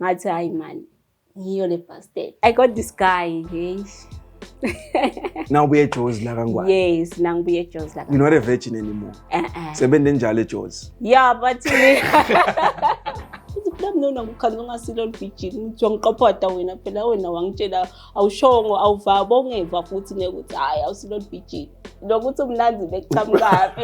ngathi hayi man ngiyo le bastard. I got this guy, yes. Now we at Jaws la kangwane. Yes, now we at Jaws la. You're not a virgin anymore. Sebende njalo Jaws. Yeah, but no ngikhanza ungasilo virgin uthi wangiqophota wena phela wena wangitshela awushongo awuvaba ongeva futhi nekuthi hayi awusilo virgin lokuthi umnanzi beqhamukapi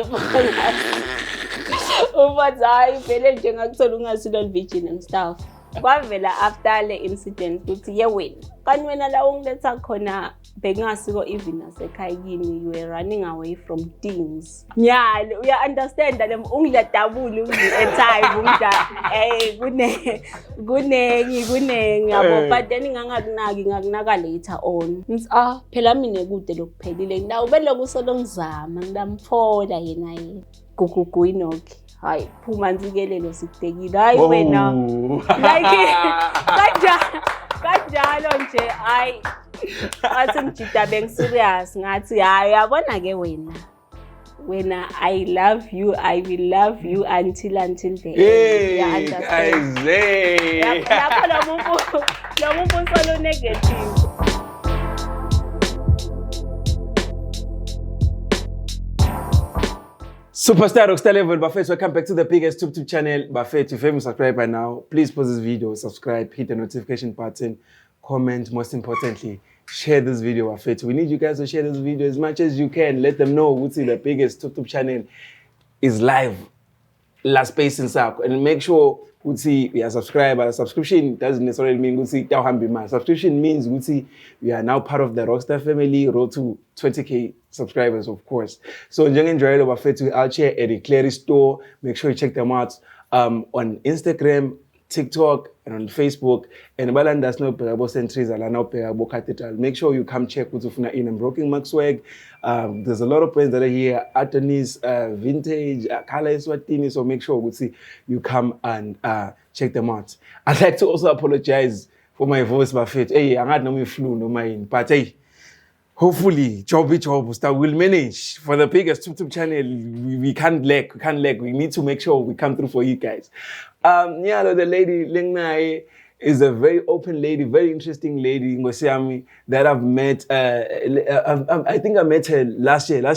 ubathi hayi vele nje ngakuthola ungasilo virgin and stuff. Kwavela after le incident ukuthi ye wena kanti wena la ungiletha khona bengasiko even nasekhaya kini you were running away from things. Nyalo uya understand le ungiladabula ungi-time ungida kunengi yabo but then ngakunaka later on. Ngithi phela mina kude lokuphelile ndawo beloku usolongizama ngidamfola yena gugugu inoki. Hayi phuma ntsikelelo sikudekile hayi wena like kanjalo nje hayi athi ngijida bengiserious ngathi hayi yabona ke wena I love you, I will love you until the end. Yeah, understand. Lapho lo muntu solo negative. Superstar Rockstar Level, Buffet, welcome back to the biggest YouTube channel. Buffet, if you haven't subscribed by now, please pause this video, subscribe, hit the notification button, comment, most importantly, share this video, Buffet. We need you guys to share this video as much as you can. Let them know what's in the biggest YouTube channel is live. Last space in South. And make sure we are subscribed. Subscription doesn't necessarily mean subscription means we are now part of the Rockstar family, road to 20K subscribers, of course. So enjoy the Buffet out here at the Clary store. Make sure you check them out on Instagram, TikTok, and on Facebook. And while that's no payable centuries, make sure you come check what's in and Broken Max swag. There's a lot of brands that are here, Atonis, Vintage, Kala Eswatini, so make sure you come and check them out. I'd like to also apologize for my voice, Buffet. Hey, I had no flu, no mind, but hey, hopefully, job will manage for the biggest YouTube channel. We can't lack. We need to make sure we come through for you guys. The lady Lengnai is a very open lady, very interesting lady, Ngosiami, that I've met. I think I met her last year. Yeah,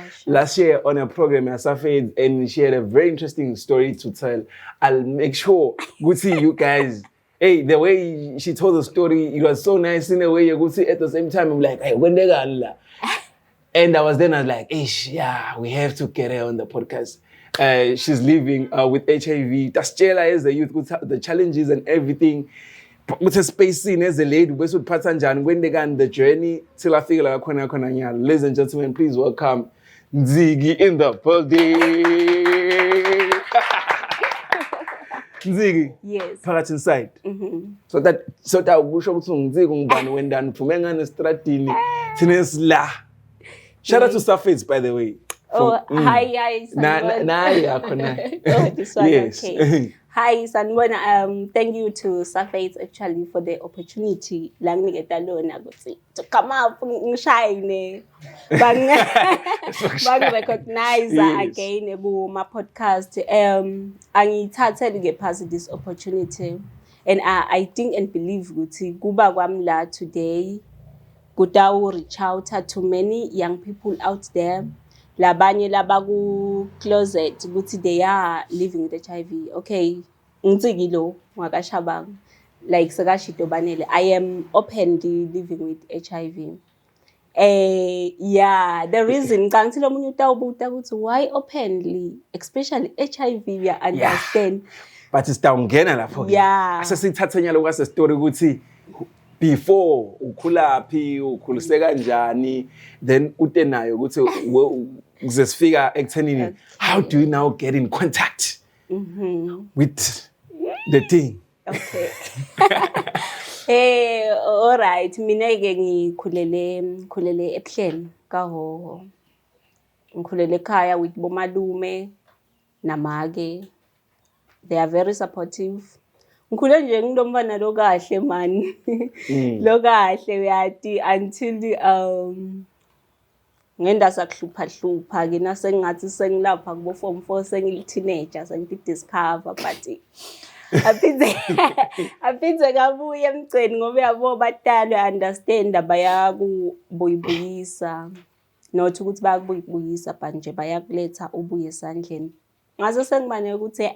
sure. Last year on a program at Safed, and she had a very interesting story to tell. I'll make sure good see you guys. Hey, the way she told the story, it was so nice in a way you could see at the same time. I'm like, hey, when they got and I was like, yeah, we have to get her on the podcast. She's living with HIV. That's Jela as the youth, with the challenges and everything. With her space in as a lady, with Patanjan, when they got the journey, till I feel like ladies and gentlemen, please welcome Nzigi in the building. Nzigi. Yes. Part inside. So that kusho ukuthi ngiziki ngubani wendani uphume ngane stratini sinesla. Shout out to Surface, by the way. Hi this one, yes. Okay. Hi sanibona, thank you to Surface actually for the opportunity la nginiketa lona ukuthi to come up ngishayine bang recognize again kuma podcast. Angithathele ke phasi this opportunity, and I think and believe ukuthi kuba kwami la today kudawu reach out to many young people out there. Labanye labaku closet ukuthi they are living with HIV. Okay, ngitsiki lo ngakashabanga like sakashito banele. I am openly living with HIV. Yeah, the reason kanti lo munye utawubuta ukuthi why openly, especially HIV, we understand. But it's downngena lapho. Yeah. Asesithatha nyalo kwase story ukuthi before ukhulaphi ukhulise kanjani, then ute nayo ukuthi uzesifika ekuthenini how do you now get in contact with the thing? Okay. All right, mina ke ngikhulele ePhleni kaHoho. Ngikhulele ekhaya with bomalume namake. They are very supportive. Ngikhule nje nginomfana lo kahle man. Lo kahle uyathi until ngenda sakuhlupha ke nasengathi sengilapha kubo form 4 sengili teenager sengidiscover but aphindze kabuye emgceni ngoba yabo batali understand bayakubuyisa not ukuthi bayakubuyisa but nje bayakuletha ubuye esandleni ngaze sengibane ukuthi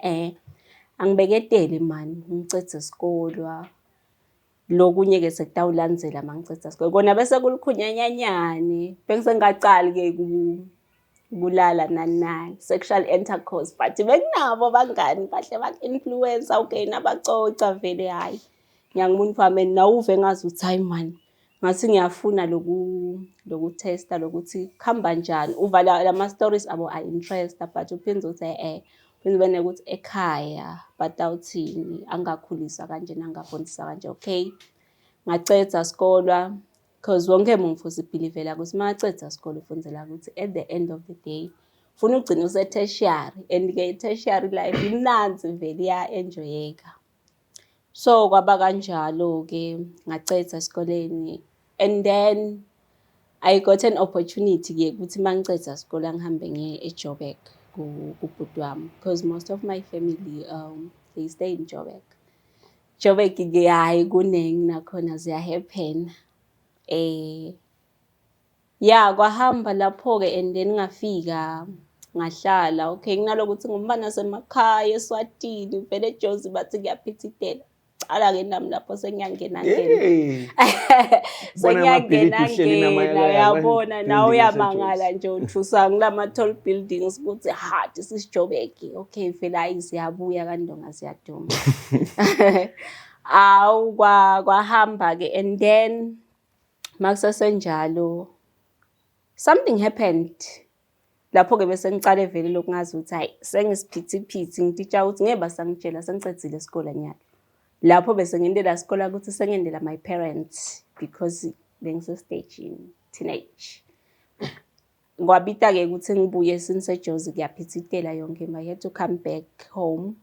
angibeketele man ngicethe isikolo lokunye ke sekutawulandzela mangicetha isikolo kona bese kulikhunyanyanyane bengisengaqali ke kulala nani sexual intercourse but bekunabo bangani bahle bak-influencer okay nabacoca vele hayi ngiyangibona ufame nawuve ngazi ukuthi hayi man ngathi ngiyafuna loku testa lokuthi khamba njani uva lama stories abo are interest but uphinde uthi phinde ukuthi ekhaya batawuthini angakhulisa kanje nangafundisa kanje okay ngacetha isikolo because wonke umuntu futhi believela ukuthi macetha isikolo ufundzela ukuthi at the end of the day ufuna ugcina use tertiary and ke tertiary life imnanzi vele ya enjoyeka so kwaba kanjalo ke ngacetha esikoleni and then I got an opportunity ke ukuthi mangicetha isikolo ngihambe ngiye eJoburg kubhuti wami because most of my family they stay in Joburg ke hayi kuningi nakhona ziya happen yeah kwahamba lapho ke and then ngafika ngahlala okay nginalokuthi ngombana semakhaya eSwatini vele eJozi bathi kuyaphithitela cala ke nami lapho sengiyangena uyabona nawe uyamangala nje uthusa ngilama tall buildings ukuthi hard sisijobek okay vele hayi siyabuya kandonga siyaduma awu kwahamba ke and then makusesenjalo something happened lapho ke bese ngicale vele lokungazi ukuthi hayi sengisiphithiphithi ngititsha ukuthi ngeke sangitshela sengicedzile isikole nyalo lapho bese ngendela isikole ukuthi sengendela my parents because bengise stage teenage ngwabita ke ukuthi ngibuye sinseJozi kuyaphithitela yonke I had to come back home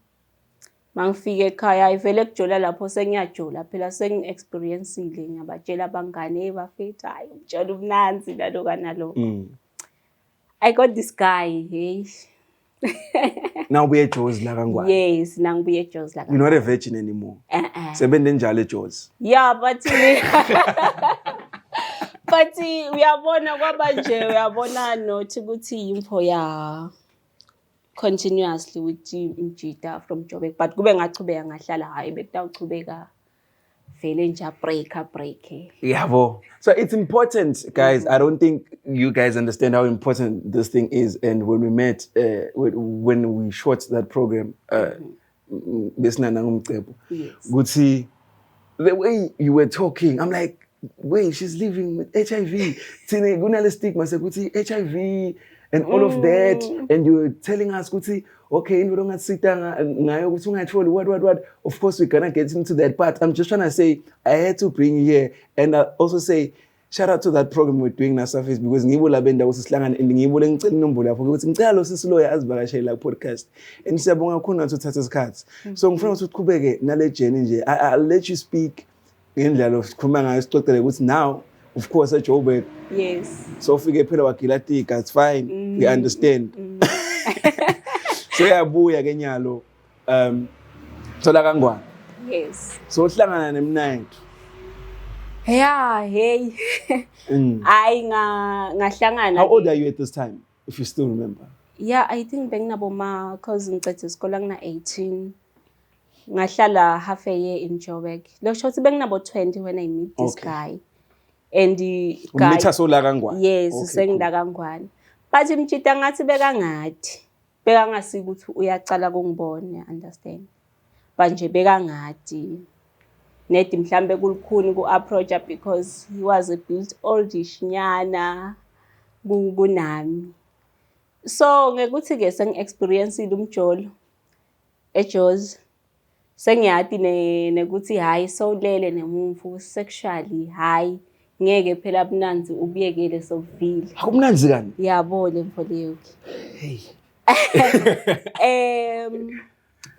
mangifike ekhaya ivele kujola lapho sengiyajola phela sengi-experienceile ngabatshela abangane bafethu hayi umjola ubunanzi nalo kanalo I got this guy hey now we eJozi la kangwane yes nangibuye eJozi la you're not a virgin anymore sebende njalo eJozi yeah but but uyabona kwaba nje uyabona nothi ukuthi impho ya continuously with Mjida from Joburg but kube ngachubeka ngahlala hayi bekutawuchubeka vele nje break yabo so it's important guys I don't think you guys understand how important this thing is and when we met when we shot that program besinana ngumcebo ukuthi the way you were talking I'm like wait she's living with HIV thina kunale stigma sekuthi HIV and all of that and you were telling us ukuthi okay into ongasitanga ngayo ukuthi ungatholi what of course we're gonna get into that but I'm just trying to say I had to bring you here and I also say shout out to that program we're doing naSurface because ngibo labenda usihlangana and ngibo lengicela inombolo yakho ukuthi ngicela lo sisiloya azivakashele la podcast and siyabonga kakhulu ukuthi uthathe isikhathi so ngifuna ukuthi uqhubeke nale journey nje I'll let you speak ngendlela sikhuluma ngayo sicocele ukuthi now of course eJoburg yes so ufike phela wagilatika it's fine we understand so yabuya ke nyalo thola kangwane yes so uhlangana nemnayethu yeah hey ay ngahlangana how old are you at this time if you still remember yeah I think benginabo ma cause ngicethe isikole ngina 18 ngahlala half a year in Joburg lo shothi benginabo 20 when I meet this guy and the guy umitha sola kangwane yes sengila kangwane but Mjida ngathi bekangasiki ukuthi uyacala kungibone understand but nje bekangathi nedi mhlambe kulikhuni ku-approacha because he was a bit oldish nyana kunami so ngekuthi-ke sengi-experienceile umjolo eJozi sengiyati nekuthi hayi sowulele nemumfu sexually hayi ngeke phela abunanzi ubuyekele sokuvile akumnanzi kani yabo le mfo leyo hey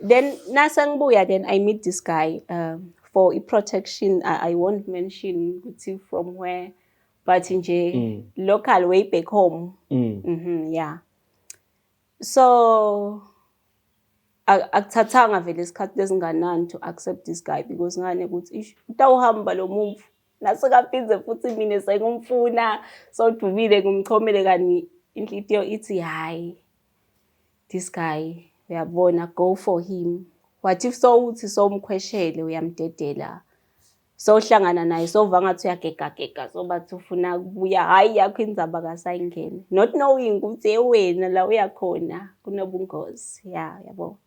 then nasengibuya then I meet this guy for protection I won't mention ukuthi from where but nje local way back home yeah so akuthathanga vele isikhathi lesinganani to accept this guy because ngane ukuthi utawuhamba lo muntu nasekaphinze futhi mina sengumfuna sodumile ngumchomele kani inhlitiyo ithi hayi this guy uyabona go for him what if so uthi so umkhweshele uyamdedela so hlangana naye so vangathi uyagegagega so bathi ufuna ukubuya hayi yakho indzaba kasayingene not knowing ukuthi wena la uyakhona kunobungozi yabo.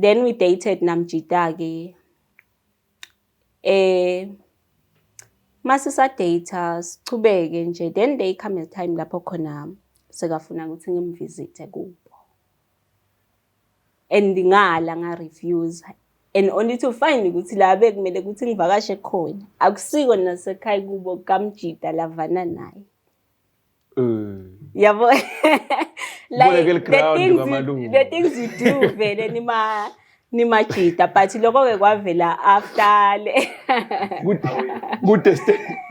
Then we dated namjita ke masisa data sichubeke nje then there come a time lapho khona sekafuna ukuthi ngimvisite kubo and ngala nga refuse and only to find ukuthi la bekumele ukuthi ngivakashe khona akusiko nasekhaya kubo kamjita lavana naye yabo like the things you do vele nimajita but lokho ke kwavela after le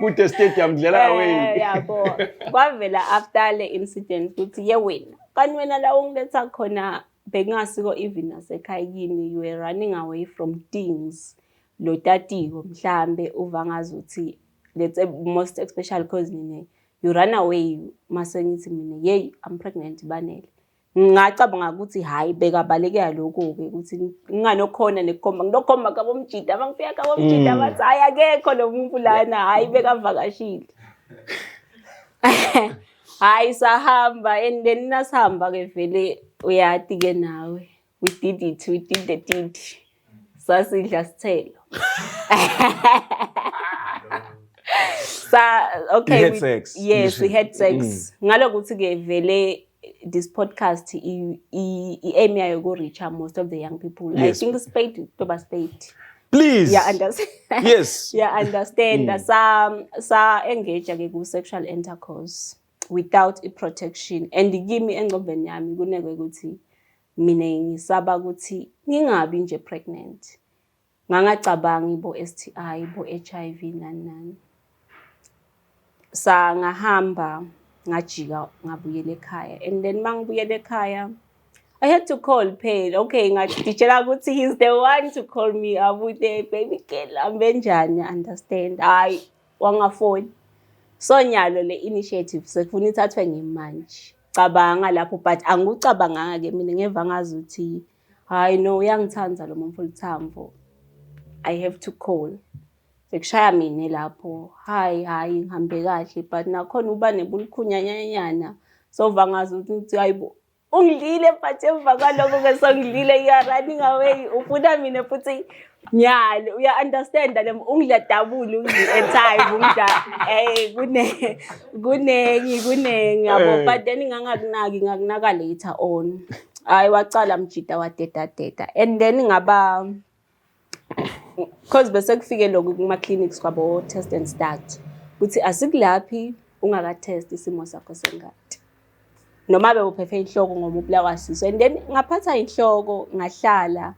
good stadium dlela away yabo kwavela after le incident ukuthi ye wena kanti wena la ungiletha khona bengasiko even nasekhaya kini you were running away from things lo tatiko mhlambe uvangazi uthi let's say most especially cause nine you run away mase ngithi mina hey I'm pregnant banele ngacabanga ukuthi hayi bekabalekela lokho ke ukuthi nginokhona nekhomba nginokhomba kabomjida bangifika kabomjida bathi hayi akekho lo muntu lana hayi bekavakashile hayi sahamba and then nasihamba ke vele uyati ke nawe we did the deed sasidla sithelo okay we had sex. Yes we had sex ngalokuthi ke vele this podcast aim yayo go reach most of the young people. Yes. I think spade to spade please understand yes understand sa engage ke ku sexual intercourse without a protection and give me engqombeni yami kuneke ukuthi mina ngisaba ukuthi ngingabi nje pregnant ngangacabanga ibo STI ibo HIV nani sa ngahamba ngajika ngabuyela ekhaya and then mangibuyela ekhaya I had to call Pale okay ngiditshela ukuthi he's the one to call me abude baby girl ambenjani understand hayi wangafoni so nyalo le initiative sekufuna ithathwe ngimanje cabanga lapho but angikucabanga ke mina ngeva ngazi ukuthi hayi no uyangithanza lo muntu Thambo I have to call sekushaya mina lapho hayi ngihambe kahle but nakhona uba nebulukhunyanyanyana so vangazi ukuthi hayibo ungidlile but emva kwaloko ke songidlile you are running away ufuna mina futhi nyalo uya understand le ungidla double time ungidla kunengi yabo but then ngakunaka later on hayi wacala mjida wadedadeda and then ngaba because bese kufike lokho kuma clinics kwabo test and start uthi asikulaphi ungaka test isimo sakho sengadi noma bebuphethe inhloko ngoba ubulawa siso and then ngaphatha inhloko ngahlala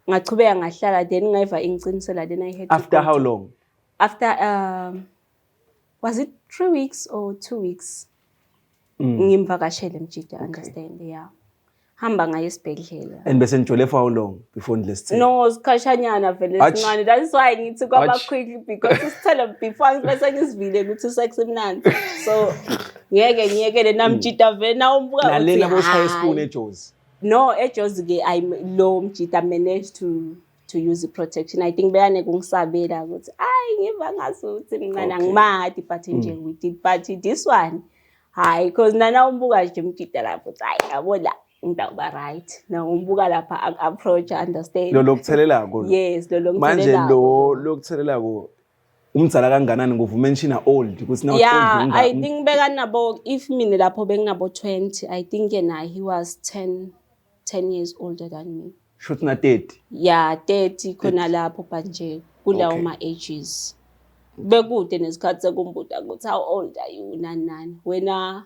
ngachubeka ngahlala then ngaiva ingcinisela then I had to after how long after was it 3 weeks or 2 weeks ngimvakashele mjida understand yeah hamba ngaye esibhedlela and bese njole for how long before ndlesithe no sikhashanyana vele sincane that's why ngithi kwaba quickly because isithelo before bese ngisivile ukuthi sex imnandi so ngiyeke namjita vele na umbuka ukuthi nalena boshaya spoon eJozi no eJozi ke I lo mjita managed to use the protection I think beyane kungisabela ukuthi ngiva ngasuthi mina ngimadi but nje we did but this one hayi because nana umbuka nje mjita lapho yabona ngidaba right na umbuka lapha approach understand lo lokuthelelako yes lo lokuthelelako manje lo lokuthelelako umdzala kanganani ngovu mention old ukuthi now old I think beka nabo if mina lapho benginabo 20 I think yena he was 10 years older than me shoot na 30 yeah 30 khona lapho but nje kulawo ma ages bekude nesikhathi sekumbuta ukuthi how old are you nani wena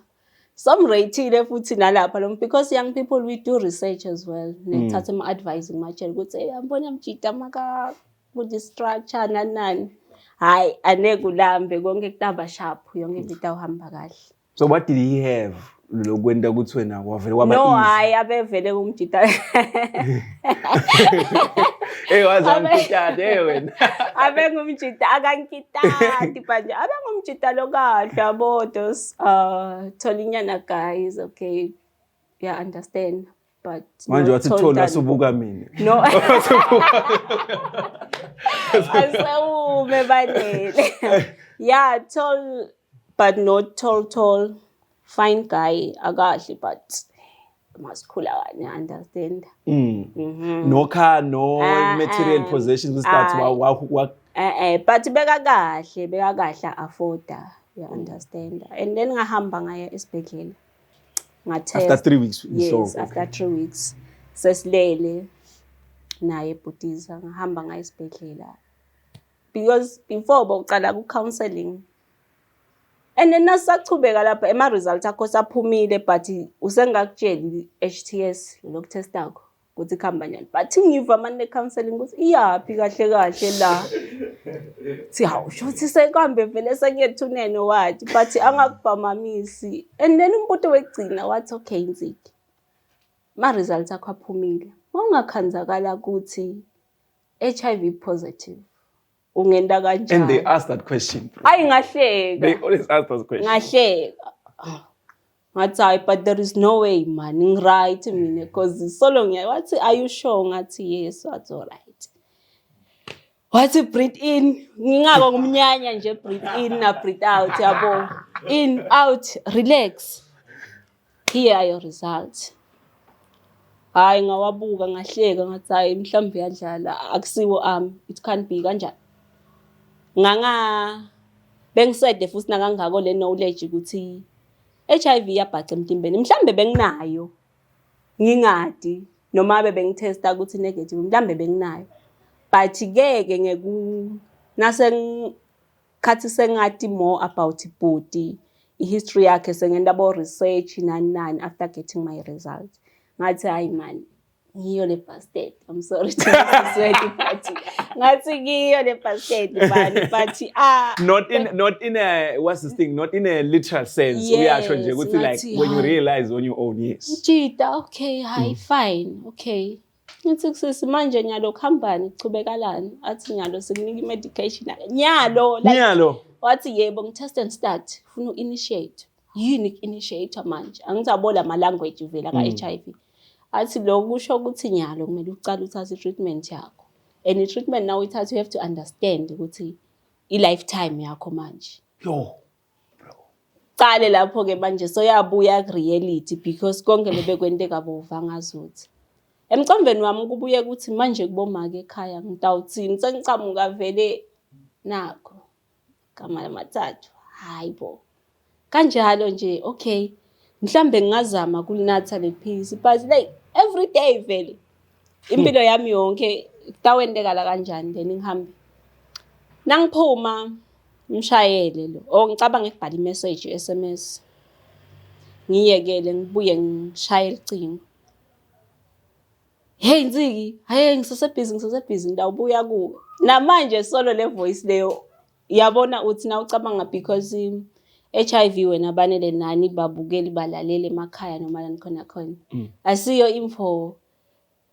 some rated futhi nalapha lo because young people we do research as well nethatha ama advising matshela ukuthi yambona mjida maka ku structure nani hayi anekulambe konke kutaba sharp yonke into uhamba kahle so what did he have lokwenta ukuthi wena wavele waba no hayi abevele kumjita wazamjita wena abengumjita akankitati but abengumjita lokahle abodos tholinyana guys okay yeah understand but manje wathi thola subuka mina no asewume banele yeah tall but not tall fine guy akahle but masikhula kanye understand no car no material possessions start but bekakahle afforda you understand and then ngahamba ngaya esibhedlela ngatest after 3 weeks yes after 3 weeks sesilele naye ebhutiza ngahamba ngaya esibhedlela because before bawucala ku counseling and then nasachubeka lapha ema results akho saphumile but usengakutsheli HTS lokhu test akho ukuthi khamba njani but ngiva manje counseling ukuthi iyapi kahle la thi hawu shothi sekambe vele sengiyethunene wathi but angakubhamamisi and then umbuto wegcina wathi okay Nziki ma results akho aphumile ungakhanzakala ukuthi HIV positive ungenda kanjani and they ask that question ayi ngahleka they always ask those questions ngahleka ngathi but there is no way man ngiright mina because solo wathi are you sure ngathi yes that's all right wathi breathe in ngingako ngumnyanya nje breathe in na breathe out yabo in out relax here are your results hayi ngawabuka ngahleka ngathi hayi mhlambe yadlala akusiwo it can't be kanjani bengisede futhi nakangako le knowledge ukuthi HIV yabhaca emtimbeni mhlambe benginayo ngingadi noma bengitesta ukuthi negative mhlambe benginayo but keke nasekhathi sengathi more about body history yakhe sengenda bo research nani after getting my result ngathi hayi man ngiyo le bastard I'm sorry to sweat but ngathi ngiyo le bastard man but not in a what's this thing not in a literal sense uyasho nje ukuthi like when you realize on your own yes Jita okay hi fine okay ngithi kusisi manje nyalo khambani kuchubekalani athi nyalo sikunika medication nyalo wathi yebo ngitest and start ufuna initiate unique initiator manje angizabona ama language vela ka HIV athi lokusho ukuthi nyalo kumele ucala uthathe treatment yakho and the treatment now ithatha you have to understand ukuthi I lifetime yakho manje bro qale lapho ke manje so yabuya ku reality because konke lebekwenteka bova ngazuthi emcombeni wami kubuye ukuthi manje kubomake ekhaya ngitawuthini sengicamuka vele nakho kama lamathathu hayibo kanjalo nje okay mhlambe ngingazama kulinatha lephilisi but like every day vele impilo yami yonke tawendekala kanjani then ngihambe nangiphuma ngishayele lo ngicabanga ngibhala imessage SMS ngiyekele ngibuye ngishayele icingo hey Nziki haye ngisasebhizi ndawubuya kuwe namanje solo le voice leyo yabona uthi na ucabanga because HIV wena banele nani babukeli balalele emakhaya noma lani khona asiyo info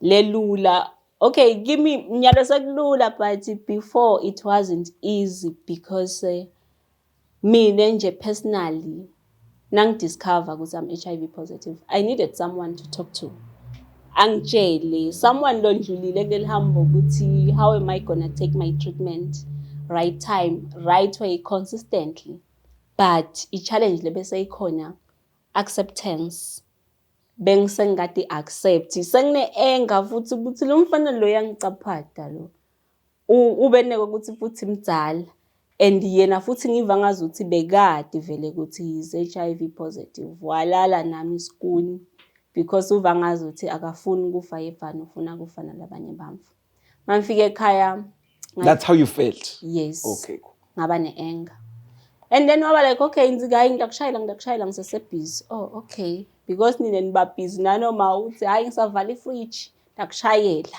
lelula okay give me nyalo sekulula but before it wasn't easy because mina nje personally nangidiscover ukuthi I'm HIV positive I needed someone to talk to angitshele someone londlulile kelihambo ukuthi how am I gonna take my treatment right time right way consistently but i-challenge lebese ikhona acceptance bengisengati accept sengine anger futhi ukuthi lo mfana lo yangicaphada lo ubeneke ukuthi futhi mdzala and yena futhi ngiva ngazi ukuthi bekade vele ukuthi is HIV positive walala nami isikuni because uva ngazi ukuthi akafuni kufa yefana ufuna kufa nalabanye bamfu mangifike ekhaya that's how you felt yes okay ngaba ne-anger and then waba like okay Nziki hayi ngidakushayela ngisesebhizi oh okay because nine niba busy nanoma uthi hayi ngisavala ifridge ndakushayela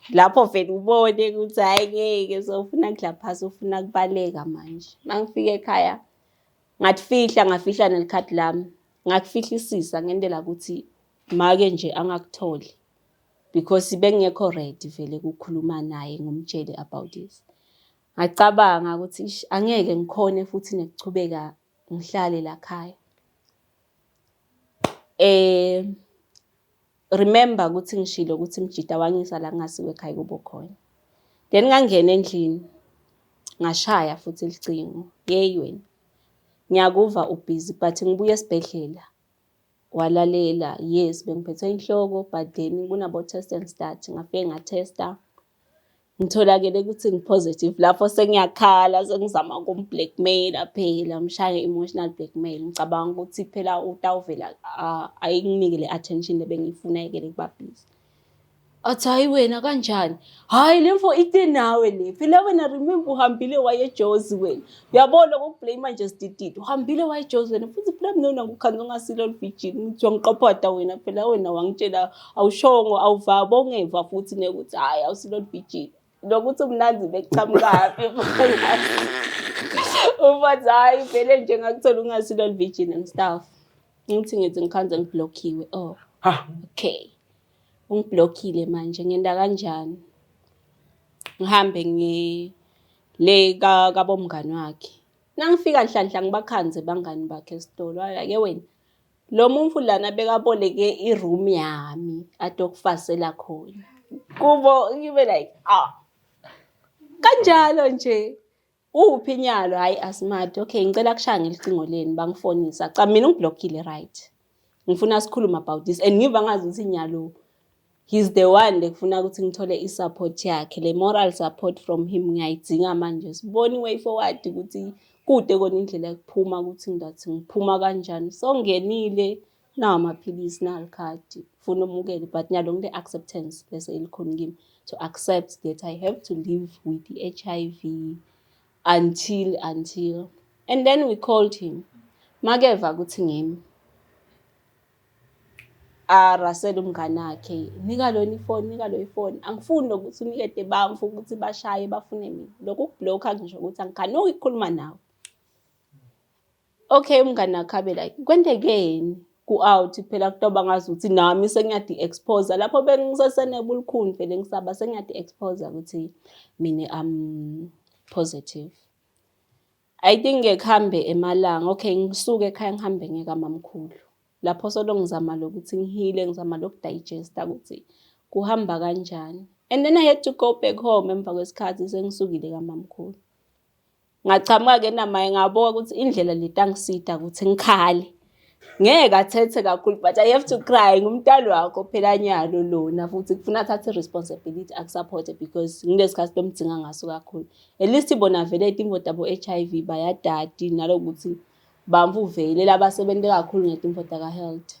lapho vele ubone ukuthi hayi ngeke sofuna kudla phasi ufuna kubaleka manje mangifike ekhaya ngafihla nelikhadi lami ngakufihlisisa ngendlela ukuthi make nje angakutholi because bengekho ready vele ukukhuluma naye ngomtshele about this. Ngacabanga ukuthi angeke ngikhone futhi nekuchubeka ngihlale la khaya. Remember ukuthi ngishilo ukuthi Mjida wangisa la ngasiwe ekhaya kubo khona. Then ngangena endlini ngashaya futhi icingo. Hey wena. Ngiyakuva ubusy but ngibuye esibhedlela. Walalela, yes, bengiphethwe inhloko but then kunabo test and start ngafike ngatesta. Ngitholakele ukuthi ngipositive lapho sengiyakhala sengizama ukumblackmail phela mshaya emotional blackmail. Ngicabanga ukuthi phela utawuvela ayinginike le attention lebengifuna yekele kubabhizi. Athi hayi wena kanjani? Hayi lemfo ite nawe le. Phela wena remember uhambile waye Jozi wena. Uyabona ukublame manje sidididi. Uhambile waye Jozi wena futhi phela mina ngukhanza ngasilo virgin. Ngithi ngiqophota wena phela wena wangitshela awushongo awuvaba ongeva futhi nekuthi hayi awusilo virgin. Lokuthi umnanzi beqhamuka ubathi hayi vele nje ngakuthola ungasilo virgin and stuff. Ngithi ngikhanza ngiblockiwe. Oh. Okay. Ungiblockile manje ngenda kanjani? Ngihambe le kabomngani wakhe. Nangifika nhlanhla ngibakhanze bangani bakhe esitolo. Ake wena. Lo muntu lana bekaboleke iroom yami atokufasela khona. Kubo ngibe like kanjalo nje. Uphi nyalo hayi asmart. Okay ngicela kushaya ngelicingo leni bangifonisa. Cha mina ungiblockile right. Ngifuna sikhuluma about this and ngiva ngazi ukuthi nyalo he's the one lekufuna ukuthi ngithole isupport yakhe le moral support from him ngiyayidinga manje sibone way forward ukuthi kude kona indlela yokuphuma ukuthi ngathi ngiphuma kanjani so ngenile na amaphilisi nalikhadi ufuna umukele but nyalo ngile acceptance bese ilikhona kimi to accept that I have to live with the HIV until and then we called him makeva ukuthi ngimi arasela umngane wakhe nika lo ifone angifuni ukuthi unikede bamfu ukuthi bashaye bafune mina lokhu kublocker ngisho ukuthi angikhani ukukhuluma nawe. Okay umngane wakhe abe like kwendekeni ku-out phela kutoba ngazi ukuthi nami sengiyadi-expose lapho bengisesenebulukhuni vele ngisaba sengiyadi-expose ukuthi mina am positive. I think ngekuhambe emalanga okay ngisuke ekhaya ngihambe ngeka mamkhulu lapho solo ngizama lokuthi ngihile ngizama lokudigesta ukuthi kuhamba kanjani and then I had to go back home emva kwesikhathi sengisukile kamamkhulu. Ngachamuka ke namaye ngaboka ukuthi indlela letangisida ukuthi ngikhale ngeke athethe kakhulu but I have to cry ngumntalo wakho phela nyalo lona futhi kufuna athathe responsibility akusupport because ngilesikhathi bomdzinga ngaso kakhulu at least ibona vele itimvo tabo HIV bayadadi nalokuthi bamvuvele labasebenze kakhulu ngetimvo taka health.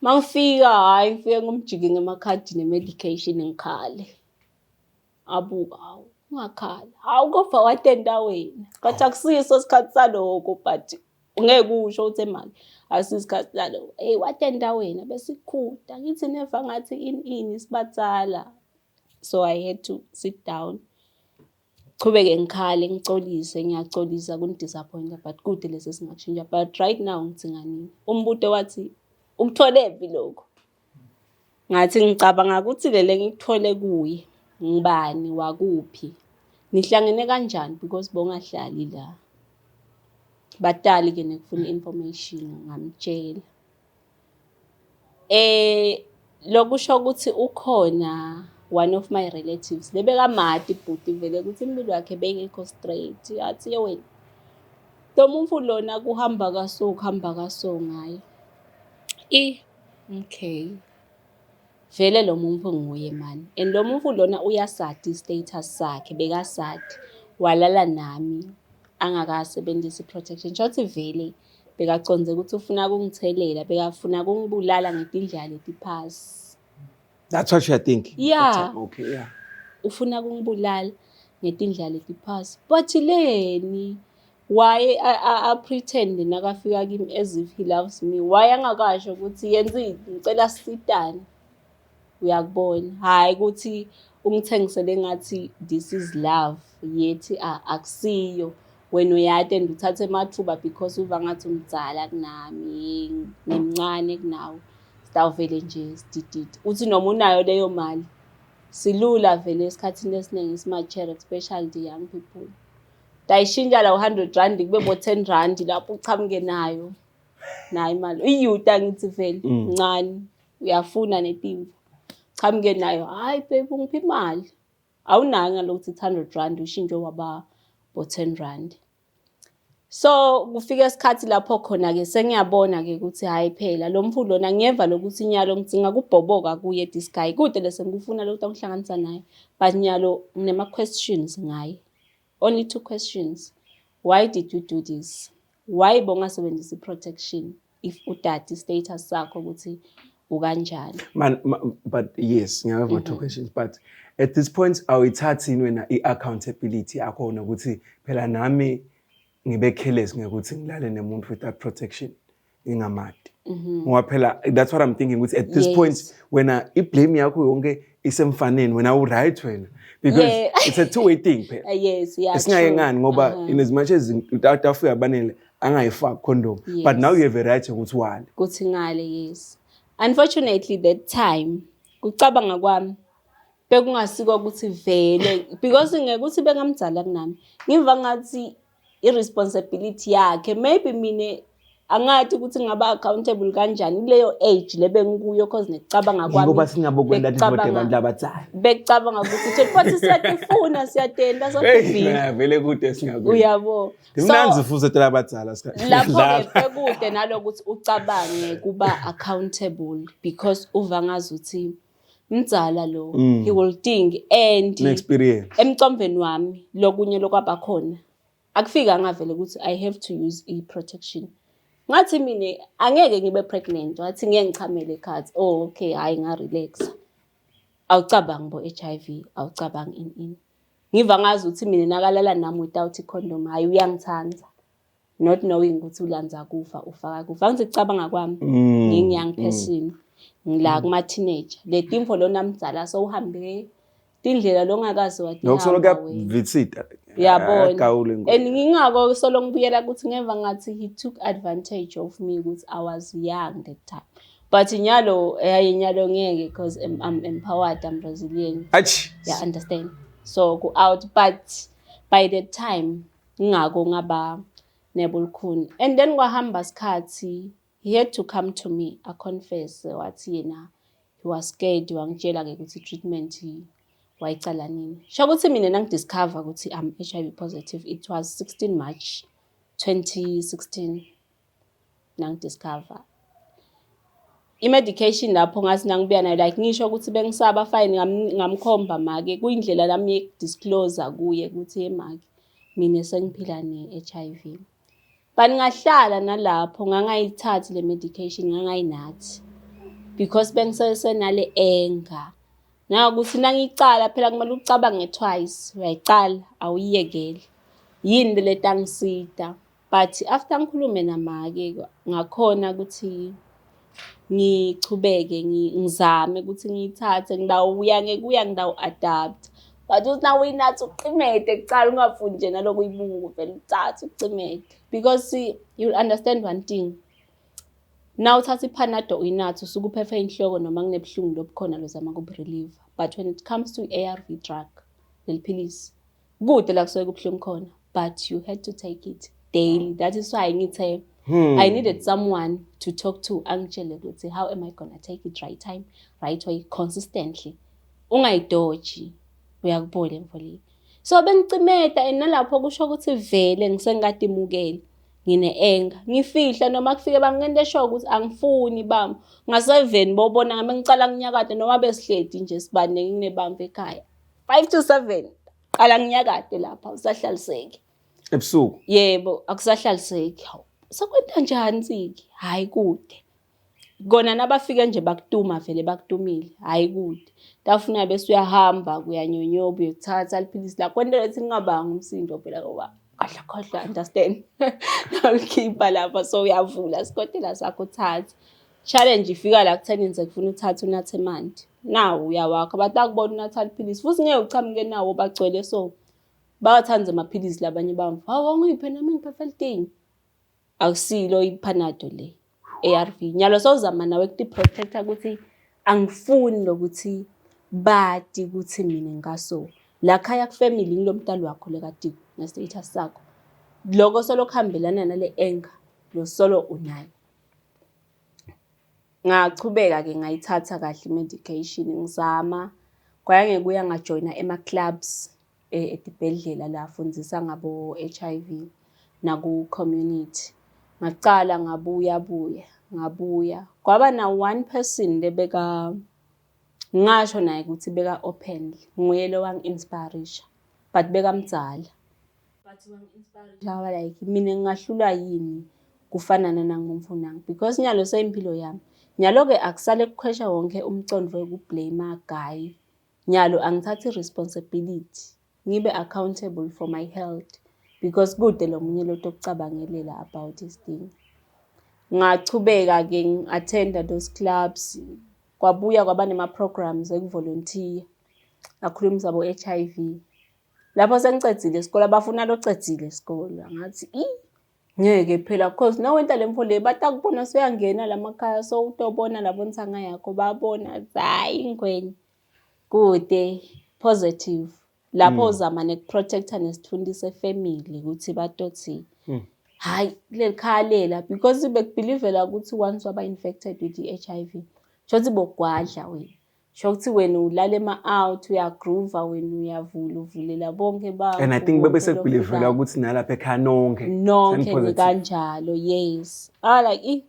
Mangifika hayi ngifike ngumjiki ngemakhadi nemedication ngikhale. Abuka hawu ungakhala. Hawu kofa watenda wena. But akusiso isikhathi saloko but ungeke usho uthi manje asisikhathi saloko. Hey watenda wena bese ikhuda ngithi neva ngathi in isibatsala. So I had to sit down. Chubeke ngikhale ngicolise ngiyacolisa kunidisappointa but kude lesi singatshintsha but right now ngitsinganini. Umbuto wathi ukuthole phi lokho? Ngathi ngicabanga ukuthi lele ngikuthole kuye. Ngibani wakuphi? Nihlangene kanjani because bongahlali la. Batali ke nekufuna information ngamtshela. Lokusho ukuthi ukhona one of my relatives lebeka mati bhuti vele ukuthi impilo yakhe bengekho straight yathi wena lo muntu lona kuhamba kaso ngaye okay vele lo muntu nguye man and lo muntu lona uyasadi status sakhe bekasadi walala nami angakasebenzisi protection shothi vele bekaconze ukuthi ufuna ukungithelela bekafuna ukungibulala ngetindlela letiphasi. That's what you think. Yeah. Okay, yeah. Ufuna ukungibulala ngetindlela letiphasi. But leni why I pretend nakafika kimi as if he loves me. Why angakasho ukuthi yenzini ngicela sitane. Uyakubona. Hayi ukuthi ungithengisele ngathi this is love. Yethi akusiyo. wena uyade and uthathe amathuba because uva ngathi umdzala kunami nemncane kunawe sitawuvele nje sididide uthi noma unayo leyo mali silula vele esikhathini esiningi simachere especially the young people dayishintsha la 100 rand kube bo 10 rand lapho uchamuke nayo imali iyouth angithi vele ncane uyafuna netimvu chamuke nayo hayi babe ungiphi imali awunayo ngalokuthi 100 rand ushintshe waba bo 10 rand so kufika isikhathi lapho khona ke sengiyabona ke ukuthi hayi phela lo mfundo lona ngiyeva lokuthi nyalo ngidinga kubhoboka kuye this guy kude lese ngifuna lokho ngihlanganisa naye but nyalo nginema questions ngaye only 2 questions why did you do this why bongasebenzisa protection if utati status sakho ukuthi ukanjani but yes ngiyava 2 questions but at this point awuyithathini wena i-accountability akhona ukuthi phela nami ngibe careless ngekuthi ngilale nemuntu without protection ngingamadi ngoba phela that's what I'm thinking ukuthi at this point wena i-blame yakho yonke isemfaneni wena u-right wena because it's a two-way thing phela yes yeah isingayengani ngoba in as much as utafika abanele angayifaki condom but now you have a right ukuthi wale kuthi ngale yes unfortunately that time kucabanga kwami bekungasiko ukuthi vele because ngeke uthi bengamdzala kunami ngiva ngathi irresponsibility yakhe maybe mine angathi ukuthi ngaba accountable kanjani kuleyo age lebengikuyo cause necabanga kwami ngoba singabokwenda abantu abadala becabanga ukuthi futhi siyafuna siyatenda sofika vele kude singakuyo uyabo imnanzi futhi etela abadala sikhathi lapho ke bekude nalokuthi ucabange kuba accountable because uva ngazuthi mdzala lo he will think and experience emcombeni wami lokunye lokwaba khona akufika ngavele ukuthi I have to use protection ngathi mina angeke ngibe pregnant wathi ngeke ngichamele cards oh okay hayi nga relax awucabanga bo HIV awucabanga in ngiva ngazi ukuthi mina nakalala nami without condom hayi uyangithanda not knowing ukuthi ulanza kufa ufaka kufa ngicabanga kwami ngiyoung person ngila kuma teenager le timfo lona mdzala so uhambe indlela longakazi wathi nokusoloka visita yabona and ngingako solo ngibuyela ukuthi ngeva ngathi he took advantage of me ukuthi I was young that time but nyalo nyalo ngeke because I'm empowered I'm resilient yeah understand so go out but by the time ngingako ngaba nebulkhuni and then kwahamba isikhathi he had to come to me I confess wathi yena he was scared wangitshela ke ukuthi treatment wayicala nini sho ukuthi mina nangidiscover ukuthi I'm HIV positive it was 16 March 2016 nangidiscover i-medication lapho ngathi nangibuya nayo like ngisho ukuthi bengisaba fine ngamkhomba make kuyindlela lami yedisclose kuye ukuthi emake mina sengiphila ne-HIV but ngahlala nalapho ngangayithathi le medication ngangayinathi because bengisesenale anger nakuthi nangicala phela kumele ucabange twice uyayicala awuyiyekele yini le tangisita but after ngikhulume namake ngakhona ukuthi ngichubeke ngizame ukuthi ngiyithathe ngidawuya ngekuya ngidawu adapt but uthi nawe inathi uqimete kucala ungafundi nje naloko ibuku vele uthathe ucimete because you'll understand one thing now uthatha iPanado uyinathi usuke uphephe inhloko noma kunebhlungu lobukhona lozama kubrelieve but when it comes to ARV drug leliphilisi kude la kusuke kubhlungu khona but you had to take it daily that is why ngithe I needed someone to talk to angitshele ukuthi how am I going to take it right time right way consistently ungayidoji uyakubona emfoli so bengicimeta enalapho kusho ukuthi vele ngisengikadimukele ngine-anger ngifihla noma kufike bangente show ukuthi angifuni bami nga7 bobona ngabe ngicala nginyakade noma besihledi nje sibane nginebambe ekhaya 5 to 7 qala nginyakade lapha usahlaliseke ebusuku yebo akusahlaliseki sokwenta njani siki hayi kude kona nabafike nje bakutuma vele bakutumile hayi kude tafuna bese uyahamba kuyanyonyoba uyothatha liphilisi la kwenta lethi ngingabanga umsindo phela ngoba khohla understand ngikhipha lapha so uyavula isikotela sakho thatha challenge ifika la kutheni nje kufuna uthatha unathe manje nawo uyawakha batakubona unatha liphilisi futhi ngeke uchamuke nawo bagcwele so bawathanda amaphilisi labanye bamva awangiphe nami ngiphe akusilo ipanado le ARV nyalo sawuzama nawe ukuthi protector ukuthi angifuni lokuthi bathi ukuthi mina ngaso la khaya ku family ngilomntali wakho lekati na status sakho lokho solo kuhambelana nale anger lo solo unayo ngachubeka ke ngayithatha kahle medication ngizama kwaye ngekuya ngajoina ema clubs edibhedlela la afundisa ngabo HIV naku community ngaqala ngabuya kwaba na one person lebeka ngasho naye ukuthi beka openly nguye lo wang inspiration but beka mdzala but wang inspiration like mina ngingahlula yini kufanana nangumfunanga because nyalo seyimpilo yami nyalo ke akusale kukhwesha wonke umcondo wokublame guy nyalo angithatha responsibility ngibe accountable for my health because kude lo munye lo tokucabangelela about this thing ngachubeka ke ngiattenda those clubs kwabuya kwaba nema programs ekuvolunteer akhuluma zabo HIV lapho sengicedzile isikole abafuna locedzile isikole ngathi ngeke phela because nawe wenta lemfo le batakubona soyangena lamakhaya so utobona labo nsanga yakho babona hayi ngweni kude positive lapho uzama nekuprotecta nesifundise family ukuthi batothi hayi lekhalela because bekubelievela ukuthi once waba infected with HIV shothi bogwadla wena shokuthi wena ulala out uyagroove wena uyavula uvulela bonke ba and I think bese kubelievela ukuthi nalapha ekhaya nonke kanjalo yes like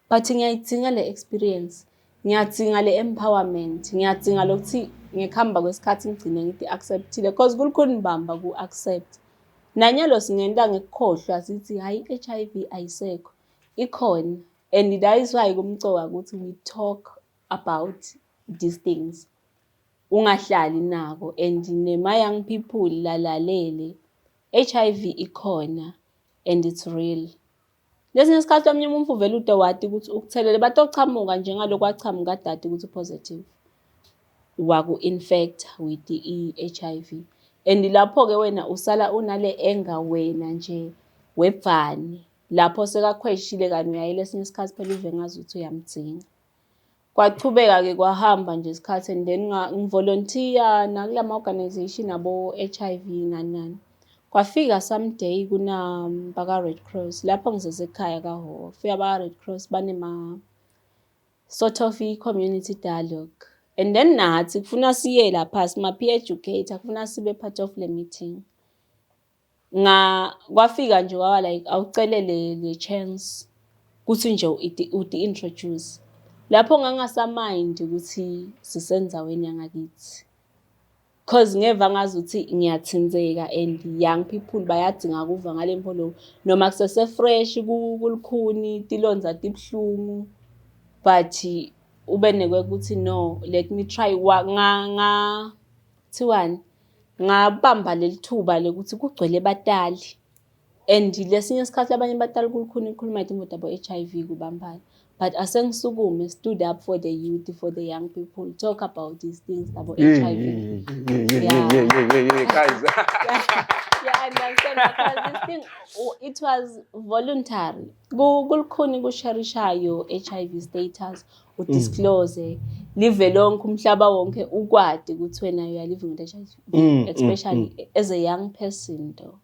but ngiyayidinga le experience ngiyadinga le empowerment ngiyadinga lokuthi ngikhamba kwesikhathi ngigcine ngithi acceptile because kulikhona ibamba ku accept nanyalo singenda ngekukhohlwa sithi hayi HIV ayisekho ikhona and that is why kumcoka ukuthi we talk about these things ungahlali nako and nema young people lalalele HIV ikhona and it's real lesinye isikhathi omnye umuntu uvela ude wathi ukuthi ukuthelele batochamuka njengalokho kwachamuka dade ukuthi positive waku infect with the HIV and lapho ke wena usala unale anger wena nje webhani lapho sekakhweshile kani uyayile lesinye isikhathi phela uve ngazi ukuthi uyamdzinga kwachubeka ke kwahamba nje isikhathi and then ngivolunteer nakulama organization abo HIV nani kwafika someday kuna baka Red Cross lapho ngisesekhaya kaHhowa fika baka Red Cross banema sort of community dialogue and then nathi kufuna siye lapha sima peer educator kufuna sibe part of le meeting kwafika nje kwaba like awucelele le chance kuthi nje uti introduce lapho ngangasamind ukuthi sisenzaweni yangakithi cause ngeva ngazi ukuthi ngiyathinzeka and young people bayadinga kuva ngale mpolo noma kusese fresh kulikhuni tilonza tibhlungu but ubenekwe ukuthi no let me try thiwani ngabamba lelithuba lekuthi kugcwele batali and lesinye isikhathi abanye batali kulikhuni ikhuluma into about HIV kubambana but asengisukume stood up for the youth, for the young people, talk about these things about HIV. Guys. Yeah, understand because this thing it was voluntary. Kulikhuni kusharishayo HIV status udisclose live lonke umhlaba wonke ukwadi ukuthi wena you are living with HIV especially as a young person though.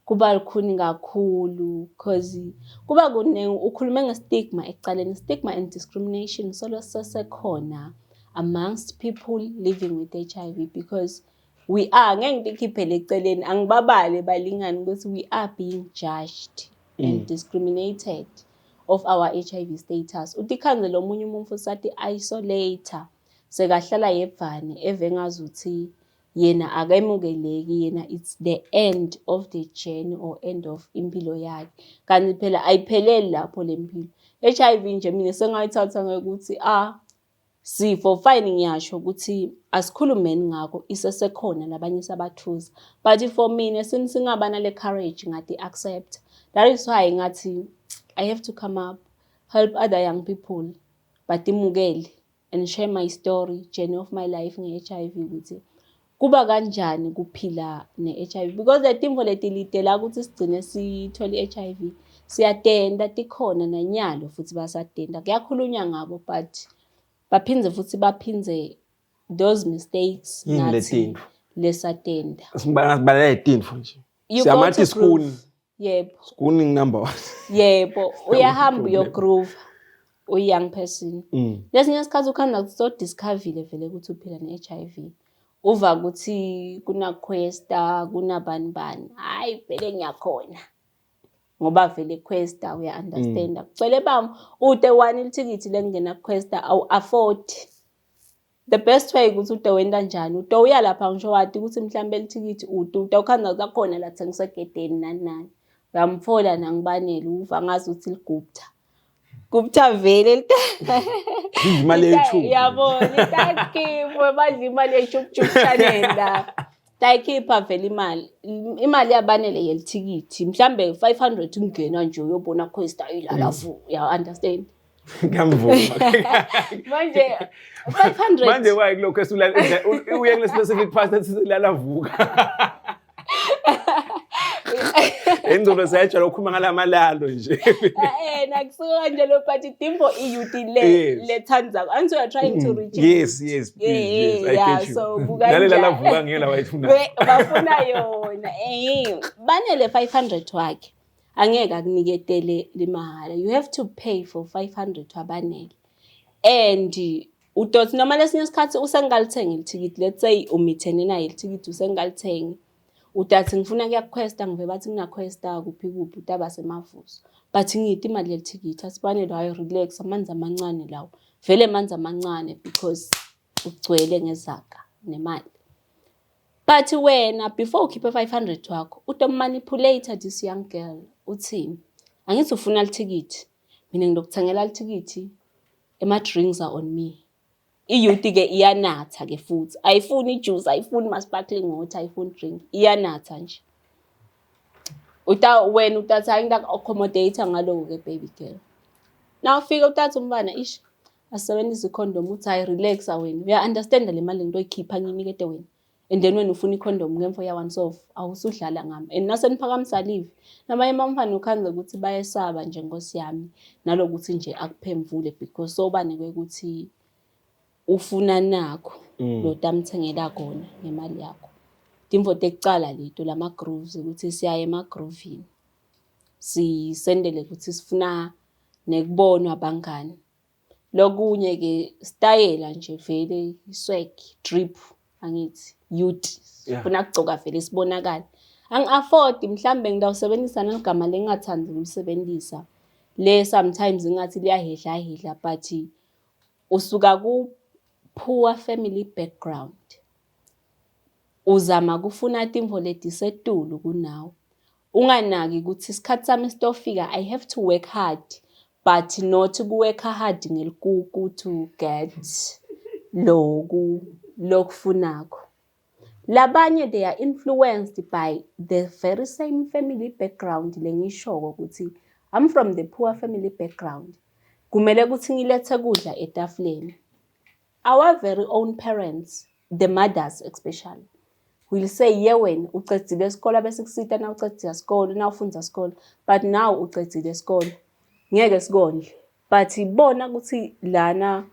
Kuba lukhuni kakhulu because kuba ukhuluma ngestigma ekucaleni stigma and discrimination solo sesekhona amongst people living with HIV because we are ngeke ngikhiphele eceleni angibabale balingani ukuthi we are being judged and discriminated of our HIV status utikhanzela omunye umuntu sathi isolator sekahlala yebhani evengazuthi yena akayemukeleki yena it's the end of the journey or end of impilo yakhe kanti phela ayipheleli lapho lempilo HIV nje mina sengayithatha ngokuthi sifo fine ngiyasho ukuthi asikhulumeni ngako isesekhona labanye sabathuza but for mina singabana le courage ngathi accept that is why ngathi I have to come up help other young people but imukele and share my story journey of my life nge-HIV ukuthi kuba kanjani kuphila ne-HIV because le timvo letilidela ukuthi sigcine sithole i-HIV siyatenda tikhona nanyalo futhi basatenda kuyakhulunywa ngabo but baphindze those mistakes nathi lesatenda sibalela itinfo nje siyamathi skuni yebo skuni number 1 yebo uyahamba uyogroove uyoung person lesinye isikhathi ukhanda so discover vele ukuthi uphila ne-HIV uva ukuthi kuna questa kuna bani hayi vele ngiyakhona ngoba vele questa uya understand kucela bami ude one ilithikithi lengena questa awu afford the best way ukuthi ude wenda kanjani ude uya lapha ngisho wathi ukuthi mhlambe ilithikithi ude ukhanda zakhona la thengisegedeni nani uyamfola nangibanele uva ngazi ukuthi ligupta vele imali ye-YouTube yabona itakhipha badla imali ye-YouTube channel la tayikhipha vele imali yabanele yelithikithi mhlambe 500 ungena nje uyobona questa ilalafu ya understand ngiyamvuma manje 500 manje wayi kulokho esulala uye kule specific part esilala vuka Endolo sayajala ukukhuluma ngalamalalo nje. Nakusuka kanjalo but timbo iyuthi le thanza. And so you are trying to reach. Yes, please, yes. I get you. So Lalela lavuka ngela wayifuna. Bafuna yona. Banele 500 wakhe. Angeke akuniketele limahala. You have to pay for 500 wabanele. And udothi noma lesinye isikhathi usengalithenga ilithikithi, let's say umithene naye ilithikithi usengalithenga. Utathi ngifuna kuyaquesta ngive bathi nginaquesta kuphi utaba semavuso but ngithi imali yelithikithi asibanele hayi relax amanzi amancane lawo vele amanzi amancane because ugcwele ngezaka nemali but wena before ukhiphe 500 wakho utomanipulate this young girl uthini angithi ufuna lithikithi mina ngizokuthengela lithikithi ema drinks are on me iyuthi ke iyanatha ke futhi ayifuni juice ayifuni sparkling water ayifuni drink iyanatha nje wena utatha ngida accommodate ngaloko ke baby girl now ufika utatha umbana ish asebenzisa icondom uthi ay relax wena uya understand le mali ngizoyikhipha nginikete wena and then wena ufuna icondom ngemfo ya once off awusudlala ngami and naseniphakamisa live namaye mamfana ukhanze ukuthi bayesaba nje Nkosi yami nalokuthi nje akuphemvule because sobaneke ukuthi ufuna nakho lo tamthengela kona ngemali yakho timvo tekucala leto lama grooves ukuthi siyaye ema groovini sisendele ukuthi sifuna nekubonwa abangani lokunye ke style nje vele iswag drip angithi youth sifuna kugcoka vele sibonakala angi-afford mhlambe ngidawusebenzisa neligama lengathandi ukulisebenzisa le sometimes ngathi liyahedla but usuka ku poor family background uzama kufuna timvo letisetulu kunawo unganaki ukuthi isikhathi sami sitofika I have to work hard but not to work hard ngelikuku to get lokufunako labanye they are influenced by the very same family background lengishoko ukuthi I'm from the poor family background kumele ukuthi ngilethe kudla etafuleni. Our very own parents, the mothers especially, will say, "Yewen, uqedile isikole bese kusita na uqedile isikole na ufunza isikole, but now uqedile isikole. Ngeke sikondle." But ibona ukuthi lana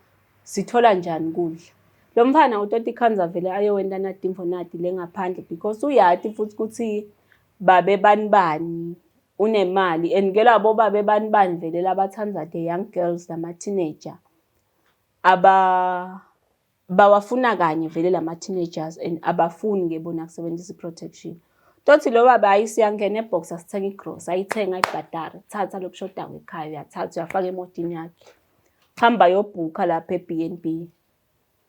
sithola njani kudla. Lo mfana utoti khanza vele ayowenda na timfo nati lengaphandle because uyathi futhi ukuthi babe banibani unemali and ngela bo babe banibani vele labathanza the young girls nama teenager. Bawafuna kanye vele lama teenagers and abafuni ngebona kusebenzisa protection. Tothi lo baba ayisiyangena ebox asithenga igross ayithenga ibhadara thatha lokushoda kwekhaya uyathatha uyafaka emotini yakhe. Hamba yobhuka lapha eBnB.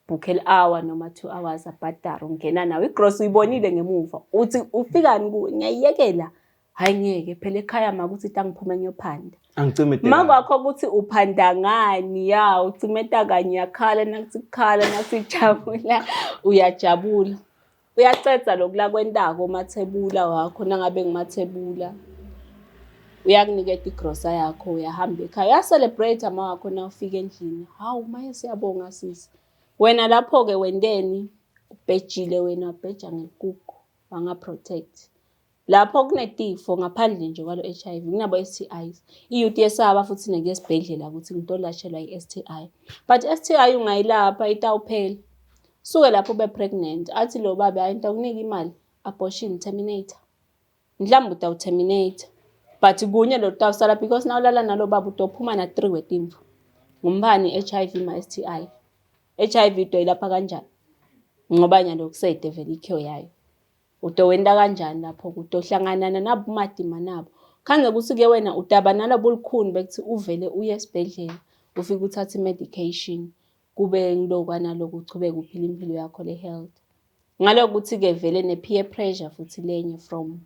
Book hour noma 2 hours abhadara ungena nawe igross uyibonile ngemuva uthi ufikani ku ngiyayekela hayi ngeke phela ekhaya makuthi tangiphume ngiyophanda. Angicimete. Makwakho ukuthi uphanda ngani ya ucimeta kanye yakhala nakukhala nasijabula uyajabula. Uyacetha lokula kwentako mathebula wakho nangabe ngimathebula. Uyakuniketa igrosa yakho uyahamba ekhaya ya celebrate ama wakho na ufika endlini. Hawu maye siyabonga sisi. Wena lapho ke wendeni ubhejile wena wabheja ngekuku wanga-protect. Lapho kunetifo ngaphandle nje kwalo HIV kunabo STIs. I-youth yesaba futhi nekuya esibhedlela ukuthi ngitolashelwa i-STI. But STI ungayilapha itawuphela. Suke lapho ube pregnant athi lo baba hayi ntakunika imali abortion terminator. Mhlawumbe utawuterminate. But kunye lo utawusala because nawulala nalo baba utophuma na 3 wetimfu. Ngumbani HIV ma STI. HIV utoyilapha kanjani? Ngoba nyalo kusedevela ikho yayo. Utowenda kanjani lapho utohlangana nabo madima nabo. Khange ukuthi ke wena udaba nalabo olukhuni bekuthi uvele uye esibhedlela ufike uthathe medication kube ngilokwana lokuchubeka uphila impilo yakho le health. Ngaloku ukuthi ke vele ne peer pressure futhi lenye from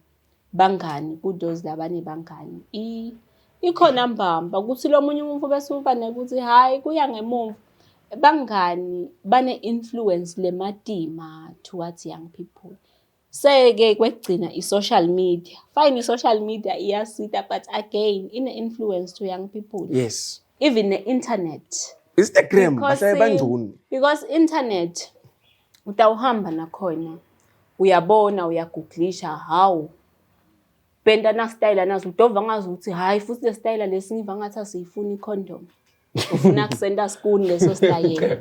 bangani kuthose labane bangani. Ikhona mbamba ukuthi lo munye umuntu bese ufane ukuthi hayi kuya ngemuva. Bangani bane influence lemadima towards young people. Seke kwegcina i-social media. Fine i-social media iyasita but again ine-influence to young people. Yes. Even the internet. Instagram bahlale bangcono. Because internet utawuhamba nakhona uyabona uyagooglisha how benda na style nazo udova ngazi ukuthi hayi futhi le style lesingiva ngathi asifuni i-condom. Ufuna kusenda spoon leso style.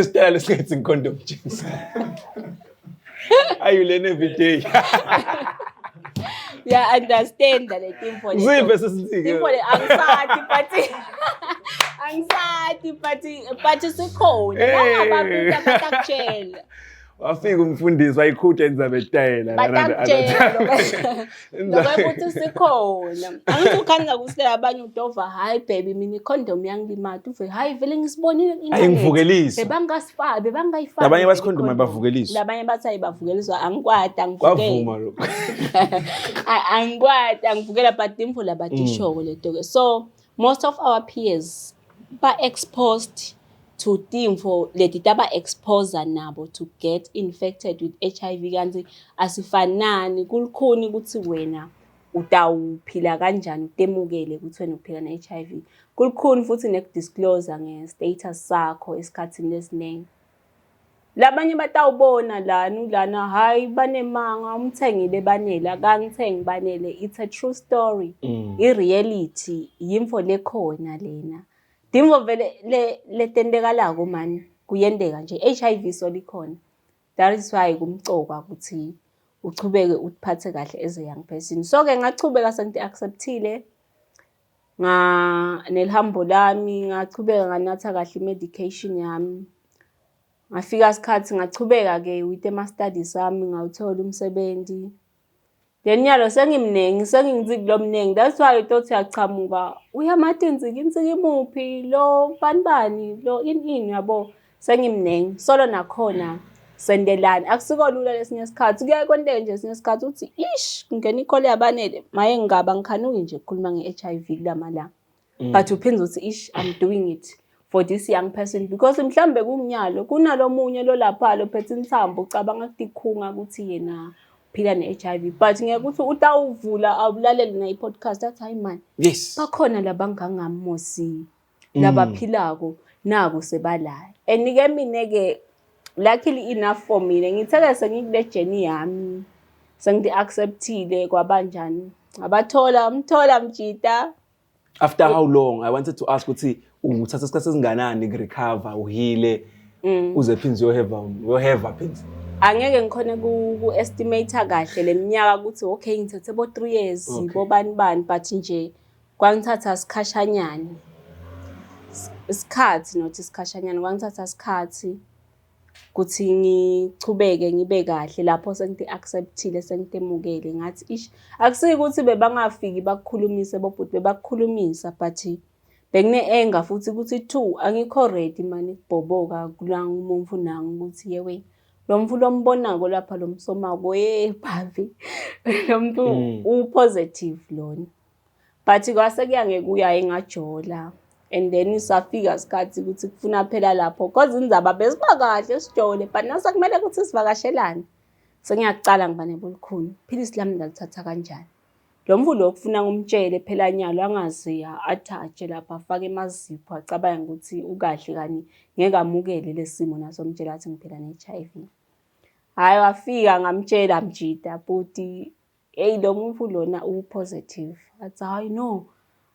Style lesingithi i-condom jeans. Are you learning every day? Yeah, understand that thing for the anxiety but sikhona abantu abatakutshela. Wafika umfundisi wayikhutha enza betayela lokho sikhona angithi ukhanga kusela abanye udova hayi baby mina icondom yangilimata uve hayi vele ngisibonile ayingivukelisa bebangayifaki abanye bathi condom ayibavukelisa labanye bathi ayibavukeliswa angikwadi angivukela wavuma lokho angikwadi angivukela but imvula badishoko leto ke. So most of our peers ba exposed to timfo leti taba exposure nabo to get infected with HIV kanti asifanani kulikhuni ukuthi wena utawuphila kanjani utemukele ukuthi wena uphila ne HIV. Kulikhuni futhi nekudisclose nge-status sakho esikhathini lesiningi. Labanye batawubona lana hayi banemanga umthengile banele akangithengi banele. It's a true story. I-reality yimfo lekhona lena. Dimvo vele letendekalako mani kuyendeka nje HIV solikhona. That is why kumcoka ukuthi uchubeke uphathe kahle as a young person. So ke ngachubeka sengiti acceptile nelihambo lami ngachubeka nganatha kahle medication yami. Ngafika isikhathi ngachubeka ke with ama studies ami ngawuthola umsebenzi. Then nyalo sengimnengi sengingithi kulomnengi that's why uthought uyachamuka uyamathi inziki imuphi lo banibani lo ini yabo sengimnengi solo nakhona sendelana akusiko lula lesinye isikhathi kuya konke nje lesinye isikhathi uthi ish ngene ikhole yabanele maye ngaba ngikhanuki nje ukukhuluma nge-HIV kulamalanga but uphinde uthi ish I'm doing it for this young person because mhlambe kunginyalo kunalomunye lo lapha lo phethe inthambo ucabanga ukuthi ikhunga ukuthi yena phila ne-HIV but ngeke ukuthi utawuvula awulalele na i-podcast athi hayi man yes bakhona labangangamosi labaphilako nabo sebalayo and ke mina ke luckily enough for mina ngitheke sengikule journey yami sengidi acceptile kwabanjani mthola mjita. After how long? I wanted to ask ukuthi uthatha isikhathi esinganani ukurecover uhile uze phinze uyoheva phinze. Angeke ngikhona ku-estimate kahle leminyaka ukuthi okay ngithethe bo 3 years bobani but nje kwangithatha isikhashanyana isikhathi not isikhashanyana kwangithatha isikhathi ukuthi ngichubeke ngibe kahle lapho sengiti acceptile sengitemukele ngathi ish akusiki ukuthi bebangafiki bakukhulumise bobhuti bebakukhulumisa but bekune enga futhi ukuthi 2 angikho ready mani kubhoboka kula umuntu nangu ukuthi yewe lo mfu lombonako lapha lo msomako bhavi lo muntu u-positive lona but kwase kuyangeke uyaye ngajola and then isafika isikhathi ukuthi kufuna phela lapho cause indzaba besiba kahle sijole but nasa kumele ukuthi sivakashelane sengiyacala ngibane bolukhuni philisi lami ngalithatha kanjani lo mfundo okufuna ngumtshele phela nyalo angaze athatshe lapha afake emazipho acabanga ukuthi ukahle kani ngeke amukele lesimo naso mtshela athi ngiphila ne-HIV. Hayi wafika ngamtshela mjida buti hey lo muntu lona u-positive. Athi hayi no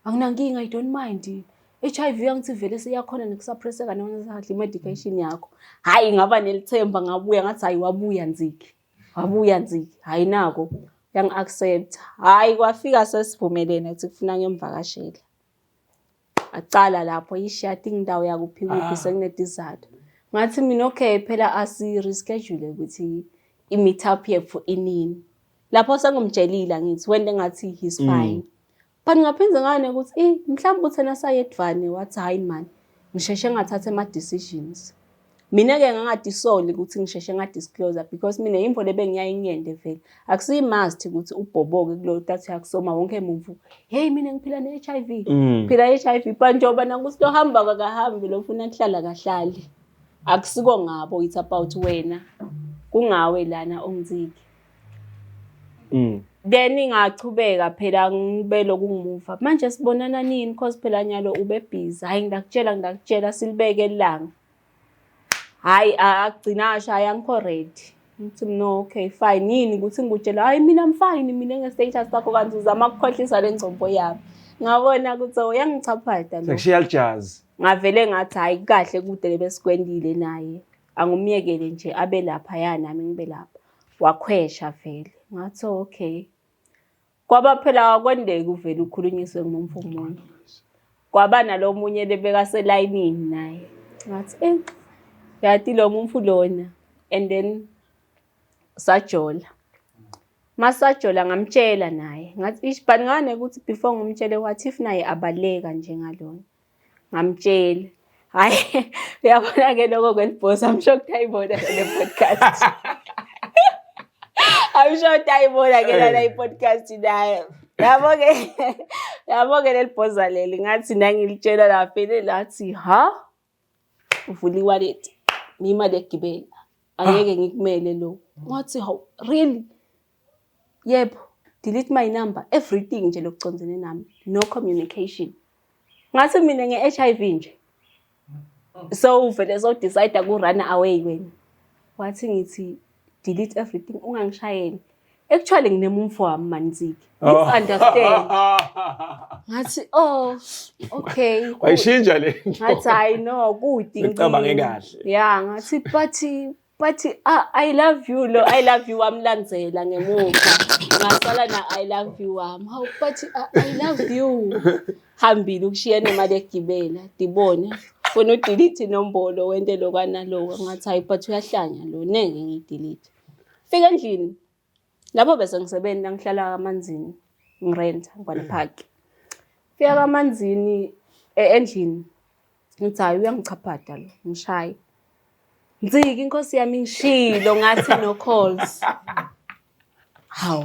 anginankinga I don't mind. HIV angithi vele siyakhona nokusuppressa noma sadla medication yakho. Hayi ngaba nelithemba ngabuya ngathi hayi wabuya Nziki. Wabuya Nziki. Hayi nako yang accept. Hayi kwafika sesivumelene ukuthi kufuna ngiyomvakashela. Aqala lapho ishati indawo yakuphi kuphi sekunedizathu. Ngathi mina okay phela asi reschedule ukuthi i-meet up yethu inini. Lapho sengumtshelile ngithi wente ngathi he's fine. But ngaphenze ngane ukuthi mhlawumbe uthena sayedvane wathi hayi man ngisheshe ngathatha ama decisions. Mina ke ngangadisoli ukuthi ngisheshe ngadisclose because mina imvo lebengiyayinyende vele. Akusiyi must ukuthi ubhoboke kulo that yakusoma wonke umuntu. Hey mina ngiphila ne-HIV. Phila HIV but njoba nakuthi lo hamba kakahambi lo ufuna kuhlala kahlali. Akusiko ngabo it's about wena. Kungawe lana ongiziki. Then ngachubeka phela ngibe lokungimuva. Manje sibonana nini because phela nyalo ube busy. Hayi ngidakutshela silibeke elanga. Hayi agcina ashaya ngikho ready. Ngithi no okay fine yini ukuthi ngikutshela hayi mina I'm fine mina nge-status sakho kanti uzama ukukhohlisa lengcombo yami. Ngabona ukuthi uyangichaphatha lo. Sexual jazz. Ngavele ngathi hayi kahle kude besikwendile naye. Angumyekele nje abe lapha yana nami ngibe lapha. Wakhwesha vele. Ngathi okay. Kwaba phela kwendeke uvela ukhulunyiswe ngumuntu umunye. Kwaba nalomunye lebeka selayinini naye. Ngathi yathi lo muntu lona and then sajola. Masajola ngamtshela naye. Ngathi ishibhaningane ukuthi before ngumtshele what if naye abaleka njengalona. Ngamtshela. Hayi uyabona ke lokho kweliboss I'm shocked ayibona le podcast. I'm sure ayibona ke la i-podcast nayo. Yabo ke leliboza leli ngathi nangilitshela lapha lathi ha uvula i-wallet mina legibela angeke ngikumele lo. Ngathi how really yebo delete my number everything nje lokucondzene nami no communication. Ngathi mina nge-HIV nje so uvele so decide ku run away wena. Wathi ngithi delete everything ungangishayeli. Actually nginemumfo wami manziki. You understand? Ngathi okay. Wayishintsha le. Ngathi I know kudi ngicabange kahle. Yeah ngathi but I love you lo I love you wamlandzela ngemuva. Ngasala na I love you wami. How but I love you. Hambile ukushiyana imali egibela dibona. Funa udelete inombolo wente lokana lo ngathi hayi but uyahlanya lo nenge ngidelete. Fika endlini. Lapho bese ngisebenza ngihlala kaManzini ngirenta ngwanepark. Fika kaManzini endlini. Ngithi hayi uyangichaphatha lo ngishaya. Nziki inkosi yami ngishilo ngathi no calls. Haw.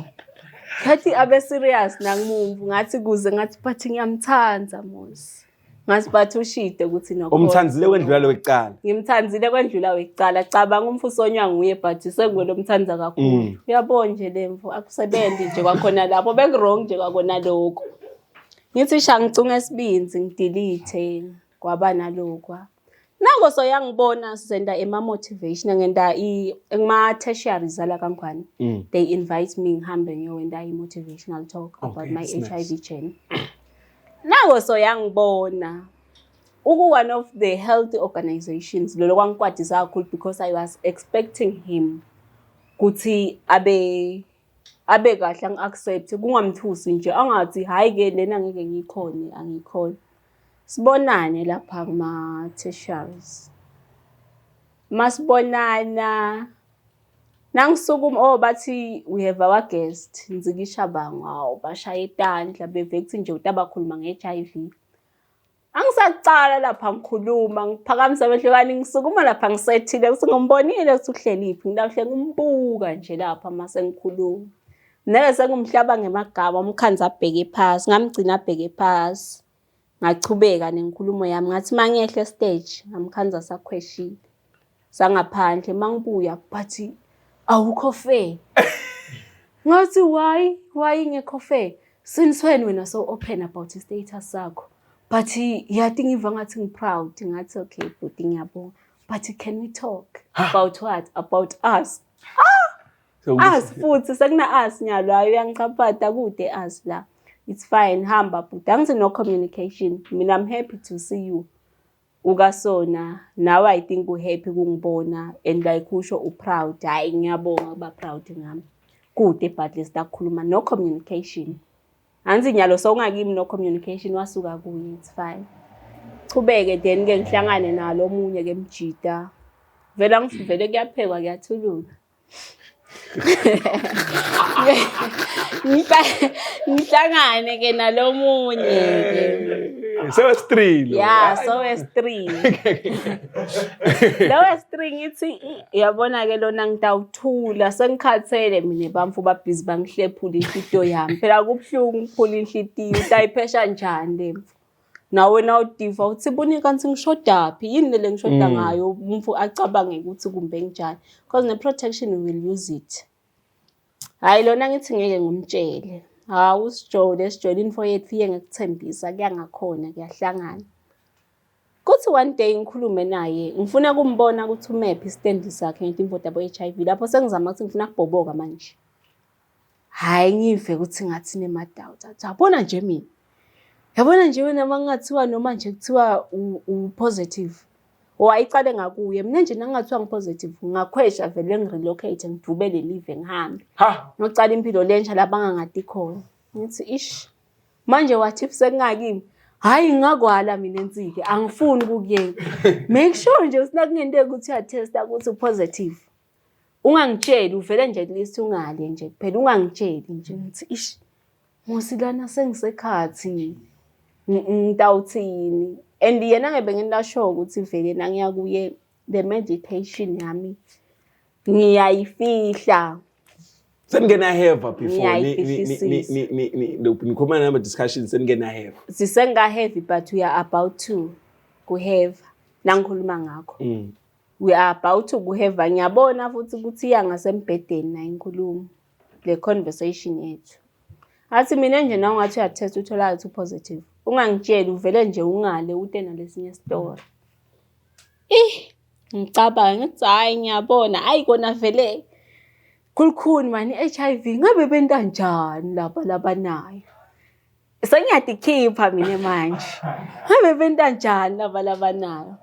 Ngathi abe serious nangimumvu ngathi kuze ngathi but ngiyamthanza Mosi. Ngathi bathi ushide ukuthi no calls. Umthanzile kwendlula lo wekucala. Ngimthanzile kwendlula wekucala cabanga umfusonywa nguye but sengwelo mthanza kakhulu. Uyabona nje lemvu akusebenzi nje kwakhona lapho bekurong nje kwakona lokho. Ngithi shangicunga esibinzi ngidelete kwaba nalokwa. Nako so yangibona sisenda ema motivation ngenda ema tertiary zala kaNgwane. They invite me ngihambe ngiyowenda i-motivational talk about my HIV journey. Nako so yangibona one of the health organizations lolo kwangikwatisa kakhulu because I was expecting him kuthi abe kahle ngiaccept kungamthusi nje angathi hayi ke lena ngeke ngikhone angikhona. Sibonane lapha kuma tertiaries. Masibonana nangisukuma bathi we have our guest Nziki Shabanga bashaya itandla bevethi nje utabakhuluma nge-HIV. Angisaqala lapha ngikhuluma ngiphakamisa abehlukani ngisukuma lapha ngisethile ukuthi ngimbonile ukuthi uhlelephi ngidawuhle ngimbuka nje lapha mase ngikhuluma. Neke sengumhlaba ngemagama umkhanza abheke phansi ngamgcina abheke phansi. Ngachubeka nengikhulumo yami ngathi mangehle stage ngamkhanza sakhweshile. Sangaphandle mangibuya but awukho fair. Ngathi why ngekho fair? since when wena so open about i-status sakho? But yathi ngiva ngathi ngi-proud, ngathi okay, bhuti ngiyabonga. But can we talk about what? About us. So Us futhi sekuna us nyalo hayi uyangichaphatha kude us la. It's fine, hamba bhuti. Angithi no communication. Mina I'm happy to see you. Ukasona, now I think happy kungibona and like usho proud. Hayi ngiyabonga kuba proud ngami. Kude but lesitakhuluma no communication. Anzi nyalo so ungakimi no communication wasuka kuye, it's fine. Chubeke then ke ngihlangane nalo omunye ke mjida. Vela ngivele kuyaphekwa kuyathuluka. Ngihlangane ke nalo omunye ke. So it's 3 lo. Yeah, so it's 3. Lo was 3 ngithi uyabona ke lona ngitawuthula sengikhathele mina bamfu babhizi bangihlephula inhlitiyo yami. Phela kubhlungu ukuphula inhlitiyo utayiphesha njani lemfu. Nawe na udiva uthi buni kanti ngishodaphi yini le ngishoda ngayo umfu acabange ukuthi kumbe njani because ne protection we will use it. Hayi lona ngithi ngeke ngumtshele. Hawu usijole info yethu iye ngikuthembisa kuyangakhona kuyahlangana. Kuthi one day ngikhulume naye ngifuna kumbona ukuthi umephi stand sakhe ngetimvo tabo HIV lapho sengizama ukuthi ngifuna kubhoboka manje. Hayi ngive ukuthi ngathi nemadoubt athi yabona nje mina. Yabona nje wena mangathiwa noma nje kuthiwa u-positive. Wayicale ngakuye mina nje nangathiwa ngipositive ngakhwesha vele ngirelocate ngidubele live ngihambe. Ngicala impilo lensha labangangadi khona. Ngithi ish. Manje wathi sekungakimi. Hayi ngakwala mina ensike angifuni ukuyeka. Make sure nje usinakungende ukuthi uyatesta ukuthi upositive. Ungangitsheli uvele nje list ungale nje kuphela ungangitsheli nje ngithi ish. Ngosilana sengisekhathi. Ngitawuthini and yena ngebe nginasho ukuthi vele nangiya kuye the medication yami ngiyayifihla Sengena have before nikhuluma nama discussions sengena have sisenga heavy but we are about to have nangikhuluma ngakho we are about to have ngiyabona futhi ukuthi iyanga sembedeni na inkulumo le conversation yethu athi mina nje nawe ngathi uyatest uthola ukuthi positive ungangitsheli uvele nje ungale utena lesinye story ngicabanga ngithi hayi ngiyabona hayi kona vele khulukhulu mani HIV ngabe benta njani laba nayo sengiyazikhipha mina manje ngabe benta njani laba nayo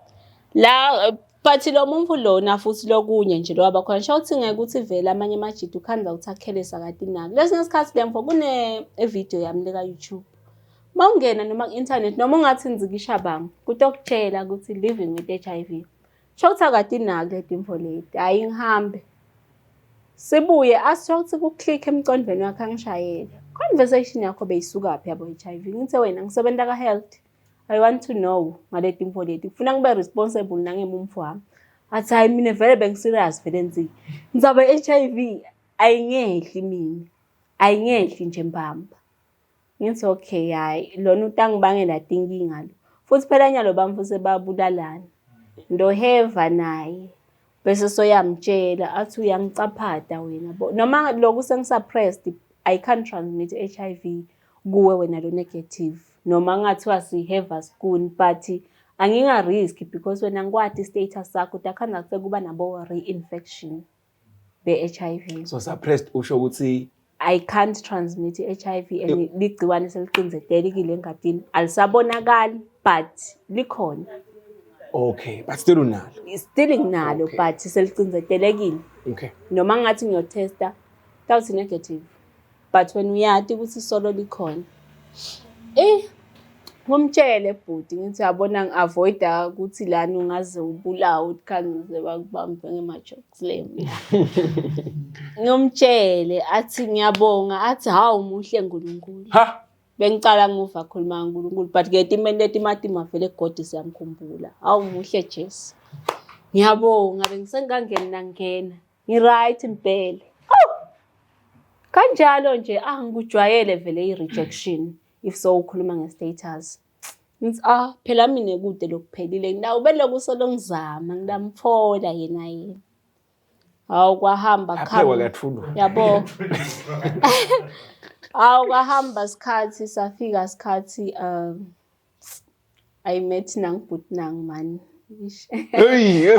la but lo muntu lona futhi lokunye nje lo abakhona sho ukuthi ngeke ukuthi vele amanye amajidi ukhanza uthakhelesa kade inaki lesinye isikhathi lemfo kune video yami leka YouTube mawungena noma ku-internet noma ungathi nzikisha bami kutokutshela ukuthi living with HIV sho ukuthi akade inaki le info leti hayi ngihambe sibuye asho ukuthi ku-click emcondweni wakhe angishayele conversation yakho beyisuka phi yabo HIV ngithe wena ngisebenza ka health I want to know ngale info leti kufuna ngibe responsible nangemumfu wami athi hayi mina vele bengiserious vele nziki ngizabe HIV ayingehli mina ayingehli nje mbamba ngithi okay hayi lona utangibangela inkinga lo futhi phela nyalo bamfuse babulalana ndo heva naye bese soyamtshela athi uyangicaphata wena noma lokhu sengisuppressed I can't transmit HIV kuwe wena lo negative noma ngathiwa siheva spoon but anginga risk because wena ngikwati status sakho utakhanda kuba nabo reinfection be HIV so suppressed usho ukuthi I can't transmit HIV and ligciwane seliqinzetelekile engadini alisabonakali but likhona okay but still unalo nginalo but seliqinzetelekile okay noma ngathi ngiyotesta tawuthi negative but when uyati ukuthi solo likhona ngomtshele bhuti ngithi yabona ngiavoida ukuthi lana ungaze ubulawa ukhanze bakubambe ngema-jokes lemi ngomtshele athi ngiyabonga athi hawu muhle uNkulunkulu bengicala nguva khuluma uNkulunkulu but ke timeni leti matima vele God siyamkhumbula hawu muhle Jesu ngiyabonga bengisengangena ngiright impela kanjalo nje angikujwayele vele i-rejection if so ukhuluma nge-status ngithi phela mina kude lokuphelile nawe beloku solongizama ngidamthola yena hawu kwahamba khamba yabo Awahamba sikhathi safika sikhathi I met Nang man. Hey,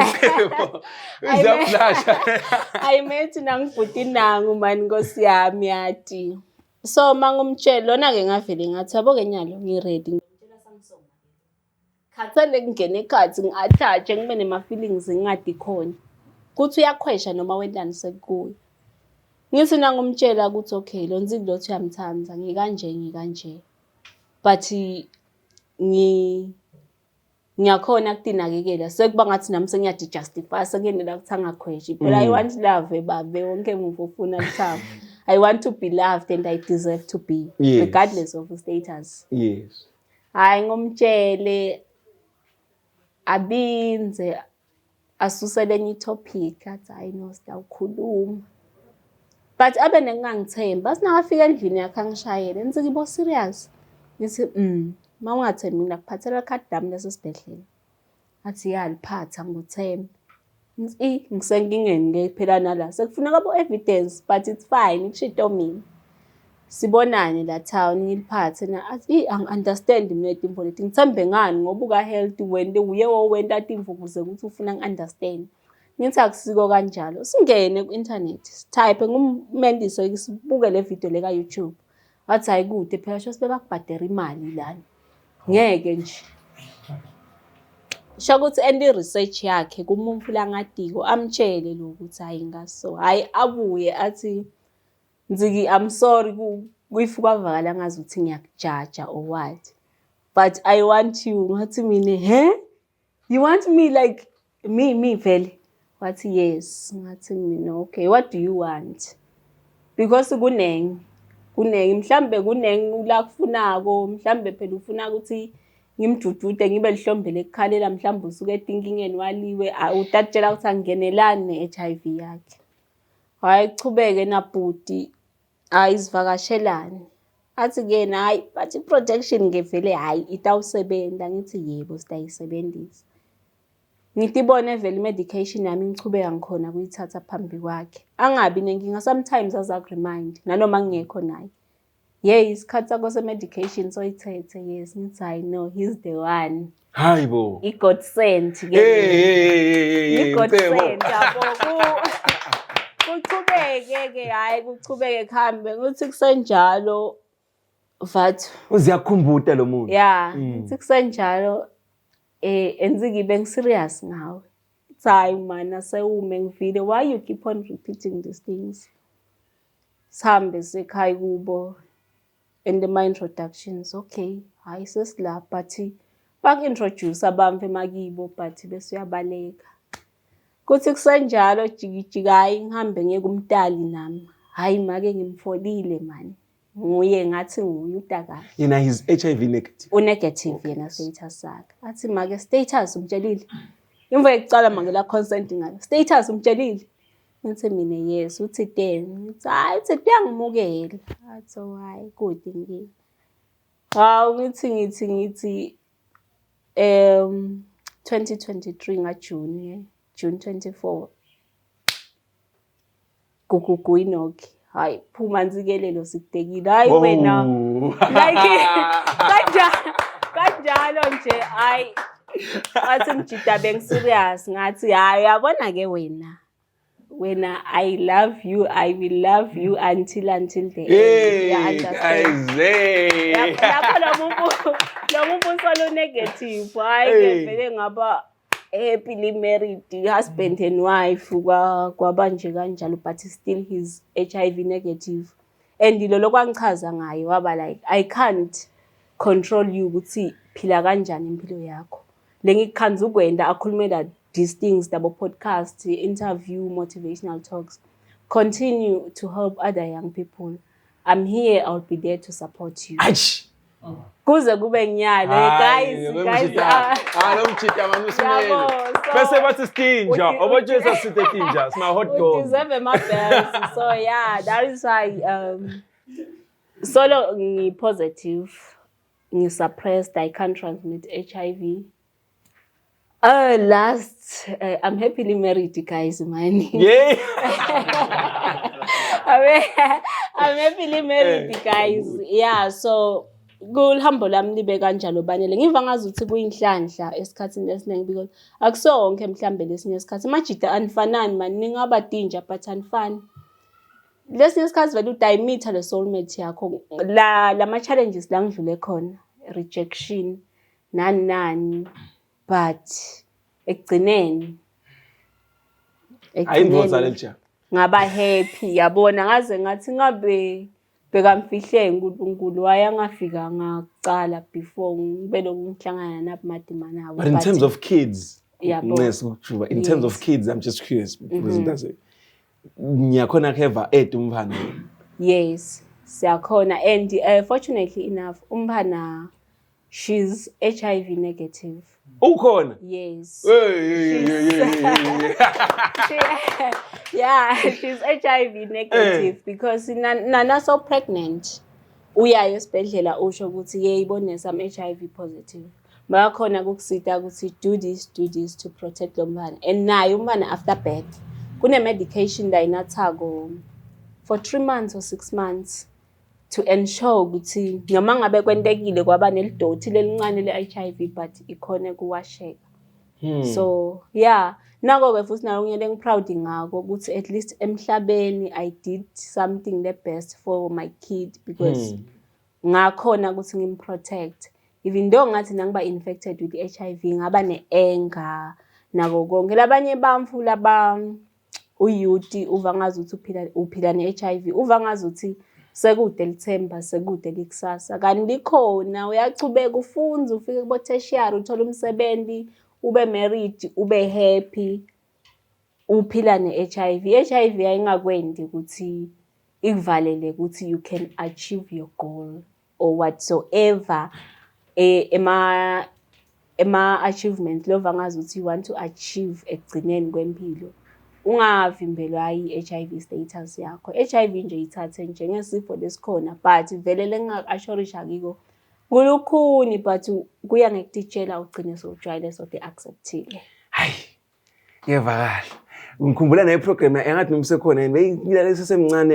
uziyaflasha. I met Nang man Nkosi yami yathi. So mangumtshela lona ke ngavele ngathi yabo ke nyalo ngiready ngitshela sangisonga. Khathele ngene ekhathi ngiathathe ngibe nema feelings ngingadi khona. Kuthi uyakhwesha noma wendani sekuyo. Ngithi nangumtshela ukuthi okay lo nziki lo uyamthanda ngikanje. But ngiyakhona ukutinakekela sekuba ngathi nami sengiyadi justify sekungendela ukuthi angakhweshi phela I want love babe wonke umuntu ufuna ukuthamba. I want to be loved and I deserve to be regardless of the status. Yes. Hayi ngomtshele abinze asusele enye topic athi I know sitawukhuluma. But abe nengangithemba sinakafika endlini yakhe angishayele nithi kibo serious. Ngithi mawungathembi ngakuphathela ikhadami lesibhedlela. Athi yaliphatha nguthemba. Ngithi ngisenkingeni ke phela nala sekufuneka bo evidence but it's fine kushito mina. Sibonane la town ngiliphathe na athi understand mina itimvo leti ngithembe ngani ngoba uka health wende uye wowenta itimvo kuze ukuthi ufuna ngiunderstand. Ngithi akusiko kanjalo singene ku internet type ngummendiso sibuke le video le ka YouTube. Wathi ayikude phela sho sibe bakubhadera imali lana. Ngeke nje. Shokuthi endi research yakhe kumuntu langadiko amtshele lokuthi hayi ngaso hayi abuye athi nziki I'm sorry kuyifuka vakala ngazuthi ngiyakujaja or what but I want you ngathi mina you want me like me vele wathi yes ngathi mina okay what do you want because kunengi mhlambe kunengi la kufunako mhlambe phela ufuna ukuthi ngimdudude ngibe lihlombele ekukhalela mhlambe usuke etinkingeni waliwe utatshela ukuthi angenelane neHIV yakhe hayi chubeke nabhudi ayizivakashelane athi ke hayi but protection ngevele hayi itawusebenza ngithi yebo sitayisebenzisa ngitibone vele medication yami ngichubeka ngikhona kuyithatha phambi kwakhe angabi nenkinga sometimes aza remind nanoma ngekho naye isikhathi sakho se-medication soyithethe yes ngithi I know he's the one hayibo he got sent ke he got sent yabo kuchubeke ke hayi kuchubeke kuhambe ngithi kusenjalo vathu uziyakhumbuta lo muntu ngithi kusenjalo enziki bengiserious ngawe hayi mana sewume ngivile why you keep on repeating these things sihambe sekhaya kubo and my introductions okay hayi sesilapha but bakintroduce abambe makibo but bese uyabaleka kuthi kusenjalo jikijikayi ngihambe ngeke umtali nami hayi make ngimfolile man nguye ngathi nguye utakala yena his HIV negative negative yena status sakhe athi make status umtshelile imva ekucala mange la consent ngayo status umtshelile ngithi mina yes uthi 10 ngithi hayi uthi uyangimukela athi hayi kude ngini ngithi 2023 ngaJune June 24 gugugu inoki hayi phuma nzikelelo sikudekile hayi wena like kanjalo nje hayi athi ngijida bengiserious ngathi hayi yabona ke wena I love you I will love you until the end lapho lo muntu solo negative hayi vele ngaba happily married husband and wife kwabanje kanjalo but still he's HIV negative and lo kwangichaza ngayo waba like I can't control you ukuthi phila kanjani impilo yakho lengikhanza ukwenda akhulumela these things double podcast interview motivational talks continue to help other young people I'm here I'll be there to support you kuze kube nginyalo guys nomchita manje usimele bese bathi stinja obotshesa sithe tinja sima hot dog deserve my best so that is why solo ngi positive ngi suppressed I can't transmit HIV I'm happily married guys man I'm happily married, guys. Yeah, so kuhambo lami libe kanjalo banele. Ngiva ngazuthi kuyinhlanhla esikhathini esiningi because akusonke mhlambe lesinye isikhathi amajida anifanani man ningabadinja but anifani. Lesinye isikhathi vele udayimitha le soulmate yakho la challenges la ngidlule khona rejection nani but ekugcineni ngaba happy yabona ngaze ngathi ngabe bekamfihle uNkulunkulu wayangafika ngaqala before ngibe lokuhlangana nabamadimana abo. But in terms of kids, in terms of kids, I'm just curious because that's it. Ngiyakhona kheva umphana. Yes, siyakhona and fortunately enough umphana she's HIV negative. Ukhona? Yes. Yeah, she's HIV negative because nana so pregnant. Uyayo esibhedlela usho ukuthi yeyibone some HIV positive. Bayakhona ukukusita ukuthi do this to protect lo mntwana. And naye umntwana after birth kune medication la inathako for 3 months or 6 months to ensure ukuthi noma ngabe kwentekile kwaba nelidoti lelincane le-HIV but ikhona kuwasheka. So yeah, nako ke futhi nayo ngiyele ngiproud ngako ukuthi at least emhlabeni I did something the best for my kid because ngakhona ukuthi ngimprotect even though ngathi nangiba infected with HIV ngaba ne-anger nako konke labanye bamfu laba uyouth uva ngazuthi uphila ne-HIV uva ngazuthi sekude lithemba sekude likusasa kanti likhona uyachubeka ufunza ufike kubo tertiary uthola umsebenzi ube married ube happy uphila ne-HIV. HIV ayingakwendi ukuthi ikuvalele ukuthi you can achieve your goal or whatsoever ema achievement lova ngazuthi you want to achieve ekugcineni kwempilo. Ungavimbelwa i-HIV status yakho. HIV nje ithathe njengesifo lesikhona but vele lengakashorisha kiko kulukhuni but kuya ngekutitshela ugcine sowujwayele sote acceptile. Hayi. Ngiyavakala. Ngikhumbula naye program engathi nomsekhona ngiyila lesesemncane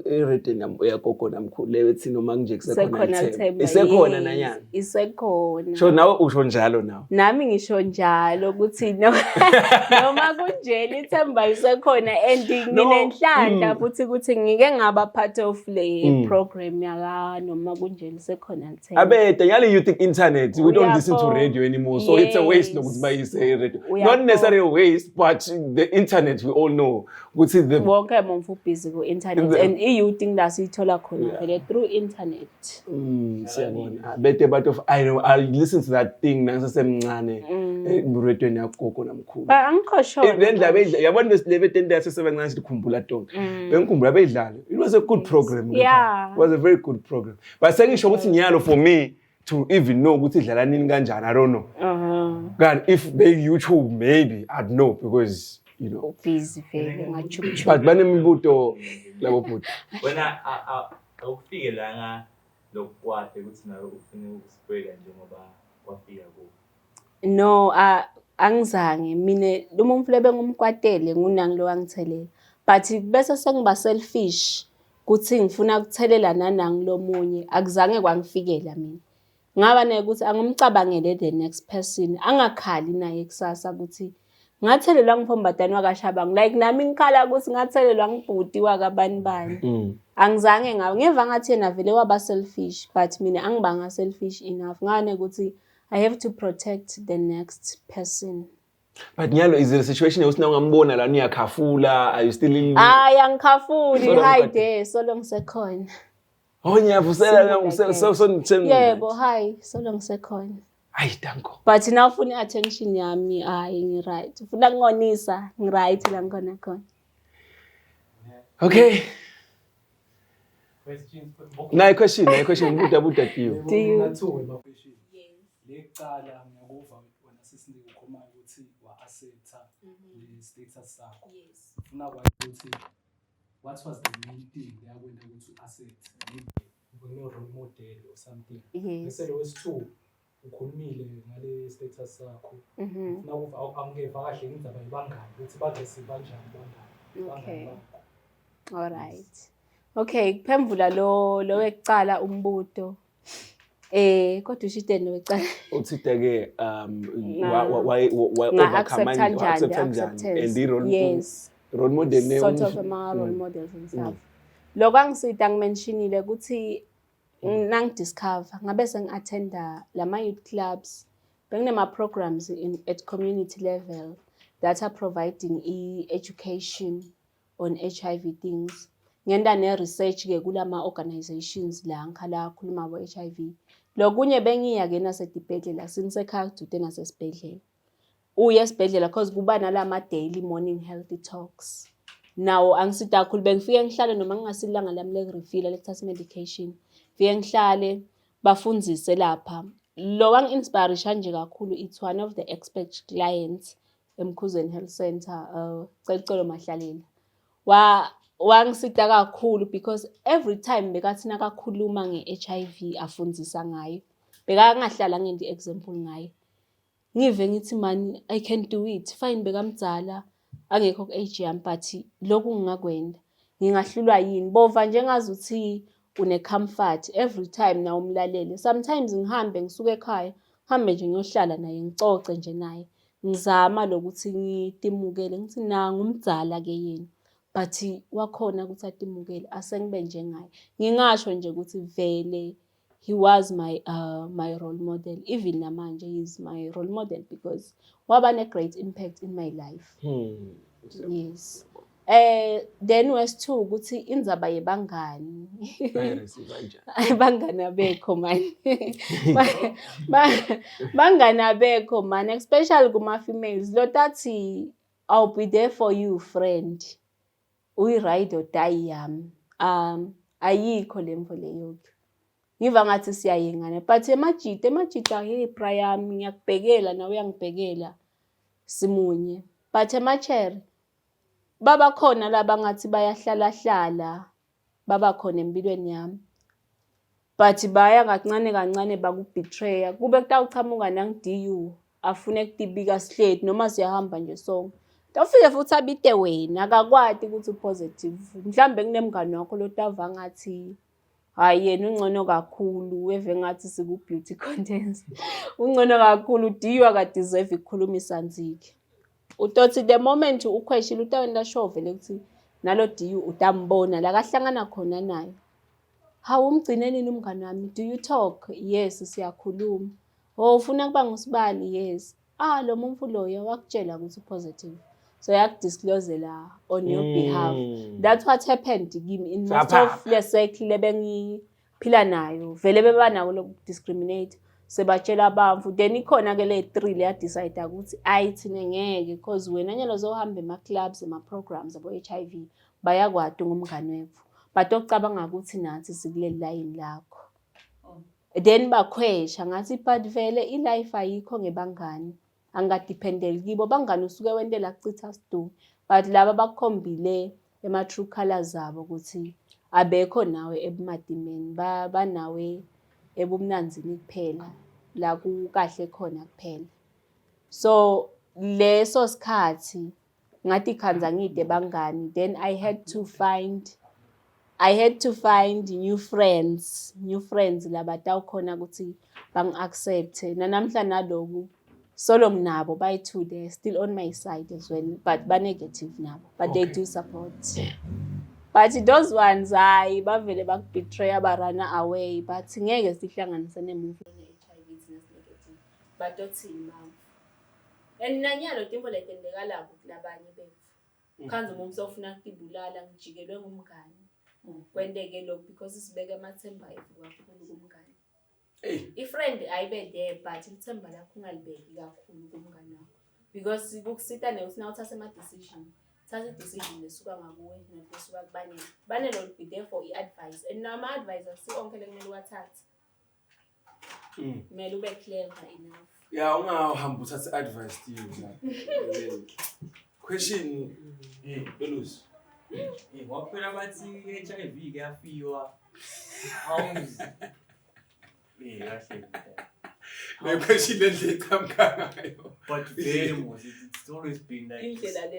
eredeni yagogo namkhulu lethi noma nje kusekhona ithemba. Isekhona nanyana. Isekhona. So nawe usho njalo nawe. Nami ngisho njalo ukuthi noma kunjeni ithemba isekhona and nginenhlanhla futhi ukuthi ngike ngaba part of le program yaka noma kunjeni isekhona ithemba. Abede nyali you think internet we don't listen to radio anymore so it's a waste nokuthi bayise radio. Not necessarily a waste but the internet we all know ukuthi the wonke umuntu busy ku internet and youth la sithola khona vele through internet. Siyabona bete but of I know I listen to that thing nangisesemncane eradweni yagogo namkhulu. Angikho sure. Lendaba yabona besilebe tende yasesebancane sikhumbula tonke. Bengikhumbula bedlala. It was a good program. Yeah. It was a very good program. But sengisho ukuthi nyalo for me to even know ukuthi idlala nini kanjani I don't know. God if they YouTube maybe I'd know because you know busy vele ngachuchu but banemibuto labo bhuti wena awufike la nga lokwade ukuthi nawe ufune ukusibheka njengoba wafika ku no angizange mina lo mfulebe ngumkwatele ngunangi lo wangithelele but bese sengiba selfish kuthi ngifuna ukuthelela nanangi lomunye akuzange kwangifikela mina ngaba naye ukuthi angumcabangele the next person angakhali naye kusasa ukuthi ngathelelwa ngiphombadani wakashabang like nami ngikhala ukuthi ngathelelwa ngibhudi wakabani bani angizange ngawe ngeva ngathi yena vele waba selfish but mina angibanga selfish enough ngane ukuthi I have to protect the next person. But nyalo is there a situation usina ungambona la niyakhafula are you still in angikhafuli hi there so long sekhona nyavusela so yebo hi so long sekhona. Hayi danko. But now ufuna attention yami ngi right. Ufuna ngonisa ngi right la ngona khona. Okay. Questions. Question buda kiyo. Do you nathuwe question? Lecala ngiyakuva wena sisinika ukhoma ukuthi wa accepta le status sakho. Ufuna kwazi ukuthi what was the main thing yakwenza ukuthi accept maybe no role model or something. Bese lo wesi2 ukhulumile ngale status sakho ufuna ukuva angeva kahle indaba yebangani ukuthi bagesi kanjani bangani. Okay. All right. Okay, kuphendula lo wekucala umbuto. Kodwa ushite lo wekucala. Uthide-ke Accept kanjani and i-role yes. Role model Sort of role models and stuff. Lokho angisita ngimentionile ukuthi discover ngabe sengi-attenda lama youth clubs. Benginema programs at community level that are providing education on HIV things. Ngenda ne-research ke kulama organizations la ngikhala khuluma bo HIV. Lokunye bengiya ke nasedibhedlela sinisekhaya kude nasesibhedlela. Uye esibhedlela cause kuba nalama daily morning healthy talks. Nawo angisida kakhulu bengifike ngihlale noma ngingasilanga lami le-refill lekuthatha medication. Fike ngihlale bafundzise lapha. Lo wangi-inspire nje kakhulu it's one of the expert clients eMkhuzeni Health Center Celo Mahlalela. Wangisida kakhulu because every time bekathi nakakhuluma nge-HIV afundzisa ngayo. Bekangahlala ngendi example ngayo. Ngive ngithi man I can do it. Fine bekamdzala angekho ku-age yami but lokhu ngingakwenda. Ngingahlulwa yini? Bova njengazuthi une-comfort every time na umlalele. Sometimes ngihambe ngisuke ekhaya, hambe nje ngiyohlala naye ngicoce nje naye. Ngizama lokuthi ngitimukele ngithi na ngumdzala ke yena. But wakhona ukuthi atimukele asengibe njengaye. Ngingasho nje ukuthi vele he was my role model. Even namanje he is my role model because waba ne great impact in my life. Yes. Then was two ukuthi indzaba yebangani. Bangani abekho man. Bangani abekho man, especially kuma females. Lo tathi I'll be there for you friend. Uyi ride or die yami. Ayikho lemvo leyo. Ngiva ngathi siyayengana but emajita hey prayami ngiyakubhekela nawe uyangibhekela simunye. But emachere baba khona laba ngathi bayahlala baba khona empilweni yami. But baya kancane bakubetray. Kube kutawuchamuka nangiDU afune ukutibika sihleti noma siyahamba nje sonke. Tawufike futhi abite wena akakwati ukuthi positive. Mhlambe kunemngane wakho lotava ngathi hayi yena ungcono kakhulu weve ngathi siku beauty contest. Ungcono kakhulu DU akadeserve ukukhuluma isanziki. Utothi the moment ukhweshila utawenda show vele ukuthi nalo DU utambona la kahlangana khona naye. Hawu umgcine nini umngane wami? Do you talk? Yes siyakhuluma. Oh ufuna kuba ngusibali? Yes. Lo muntu loyo wakutshela ukuthi positive. So yakudisclose la on your behalf. That's what happened kimi in most of the circle lebengiphila nayo. Vele beba nawo lokudiscriminate. Sebatshela abamfu then ikhona ke le 3 le ya decide ukuthi ayithine ngeke because wena nyalo zohamba ema clubs ema programs abo HIV bayakwadi ngomngane wethu. But okucabanga ukuthi nathi sikuleli line lakho. Then bakhwesha ngathi but vele I life ayikho ngebangani. Angadependeli kibo bangani usuke wendela kucitha sidu but laba bakhombile ema true colors zabo ukuthi abekho nawe ebumadimeni banawe ebumnanzini kuphela la kukahle khona kuphela. So leso sikhathi ngathi khanza ngide bangani then I had to find new friends laba tawukhona ukuthi bangi-accept nanamhla naloku solo nginabo bayi2 they still on my side as well but ba negative nabo but they do support. But those ones hayi bavele bakubetray abarana away but ngeke sihlanganise nemuntu ne-HIV negative but othini mama. And nanyalo timbo letendekala kulabanye bethu. Khanze umuntu ofuna ukubulala ngijikelwe ngumngane. Kwendeke lokho because sibeke amathemba ethu kakhulu kumngane. I-friend ayibe there but ithemba lakho ungalibeki kakhulu kumngane wakho because kukusita neuthi na uthatha ama-decision. Thatha i-decision lesuka ngakuwe nesuka kubanele. Banele will be there for i-advice and nama-advice asi onke lekumele uwathathe. Kumele ube clever enough. Yeah, ungahamba uthathe advice you. Question Belus. Waphela bathi HIV ke yafiwa. How's kahle. Le question le echamkanga. But very much it's always been like Indlela le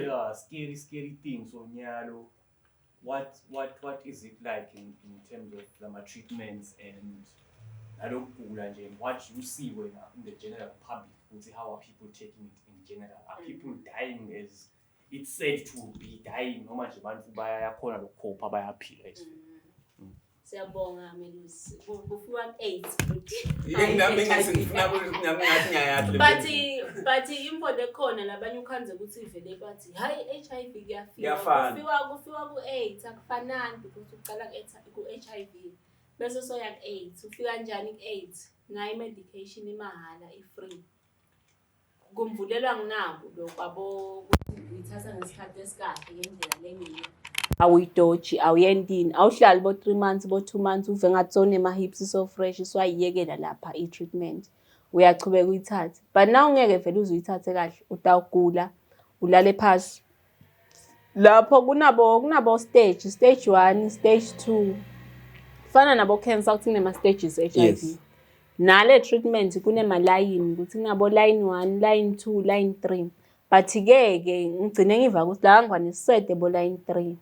yeah, scary things onyalo. what is it like in terms of the treatments and what you see when in the general public? How are people taking it in general? Are people dying as it's said to be dying? No much abantu bayakhona lokupha bayaphila. Siyabonga Melusi. Kufiwa 8 but impondo ekhona labanye ukhanze ukuthi ivele bathi hayi HIV kuyafika. Kufiwa ku8 akufanani because uqala ku-HIV bese soya ku8 ufika kanjani ku8 ngayi medication imahala ifree. Kumvulelwa nginabo lokwabo uyithatha ngesikhathi esikahle ngendlela lengine. Awuyidoji awuyendini awuhlali bo 3 months bo 2 months uve ngatsone ema hips so fresh swayiyekela lapha I treatment uyachubeka uyithathe but now ngeke vele uzuyithathe kahle utawugula ulale phansi lapho kunabo stage 1 stage 2 fana nabo cancer uthi nema stages HIV Yes. nale treatment kunema line ukuthi kunabo line 1 line 2 line 3 but ke ngigcine ngiva ukuthi la ngwane sisede bo line 3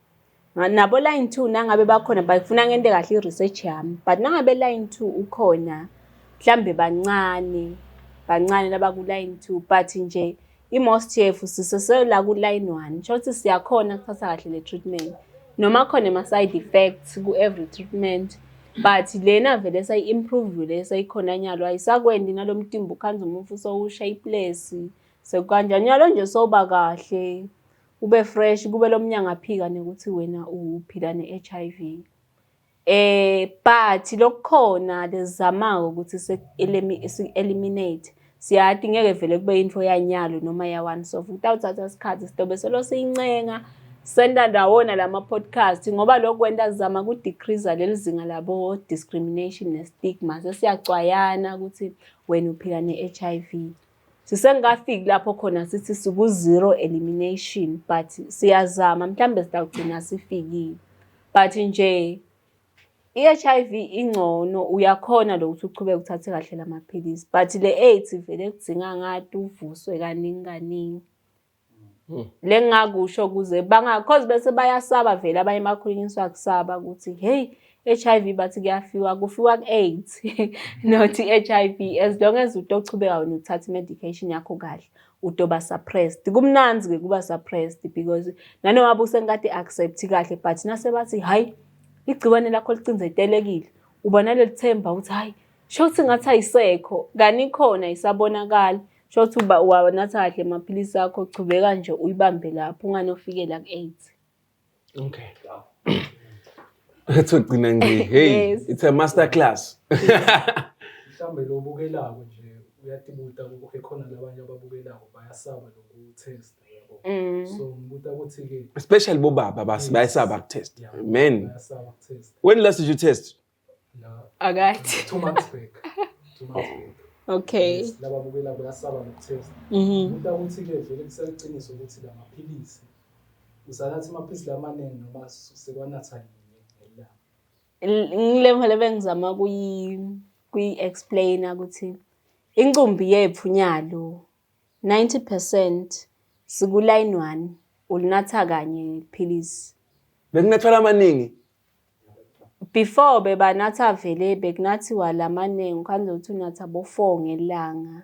nabo line 2 nangabe bakhona bafuna ngente kahle research yami but nangabe line 2 ukhona mhlambe bancane laba ku line 2 but nje most yefu sisesela ku line 1 shothi siyakhona ukuthatha kahle le treatment noma khona ama side effects ku every treatment but lena vele sayi-improve le sayikhona nyalo ayisakwendi nalomtimba ukhanza umufu so shapeless sekanjani nyalo nje soba kahle ube fresh kube lomnyanga aphika nekuthi wena uphila ne-HIV but lokukhona lezamako ukuthi se-eliminate siyathi ngeke vele kube info yanyalo noma ya-one soft utawuthatha isikhathi sitobe selo siyincenga senda ndawona lama podcast ngoba lokho kwenta zama ku decrease leli zinga labo discrimination ne stigma sesiyacwayana ukuthi wena uphila ne-HIV sisengafiki lapho khona sithi siku zero elimination but siyazama mhlambe sitawugcina sifikile but nje i-HIV ingcono uyakhona lokuthi uchubeke uthathe kahle lamaphilisi but le-AIDS vele kudzinga ngathi uvuswe kaningi lengakusho kuze cause bese bayasaba vele abanye emakhulunyiswa kusaba ukuthi hey HIV bathi kuyafiwa kufiwa ku-AIDS not HIV as long as utochubeka wena uthatha medication yakho kahle utoba suppressed kumnanzi ke kuba suppressed because nanoma busengade accept kahle but nase bathi hayi igciwane lakho licinzetelekile ubona lelithemba ukuthi hayi shothi ngathi ayisekho kani khona isabonakala shothi uwanatha kahle amaphilisi akho uchubeka nje uyibambe lapho unganofikela ku-AIDS. Okay. Ugcina nje hey Yes. it's a master class. Mhlambe lo bukelako nje uyatibuta ukuthi khona labanye ababukelako bayasaba lokutest yabo. So ngibuta ukuthi ke Especially bobaba bayasaba test. yeah, Men. bayasaba ukutest. When last did you test? La Akathi. 2 months back. 2 months back. Okay. Yes, laba bukela bayasaba ukutest. Ngibuta ukuthi ke vele kuseqiniso ukuthi la maphilisi uzalathi amaphilisi lamaningi noma sekwanatha Ngilevele bengizama kuyi-explaina ukuthi incumbi yethu nyalo 90% siku line 1 ulinatha kanye iphilisi. Bekunathola amaningi. Before bebanatha vele bekunathiwa lamaningi ukhanze ukuthi unatha bo 4 ngelanga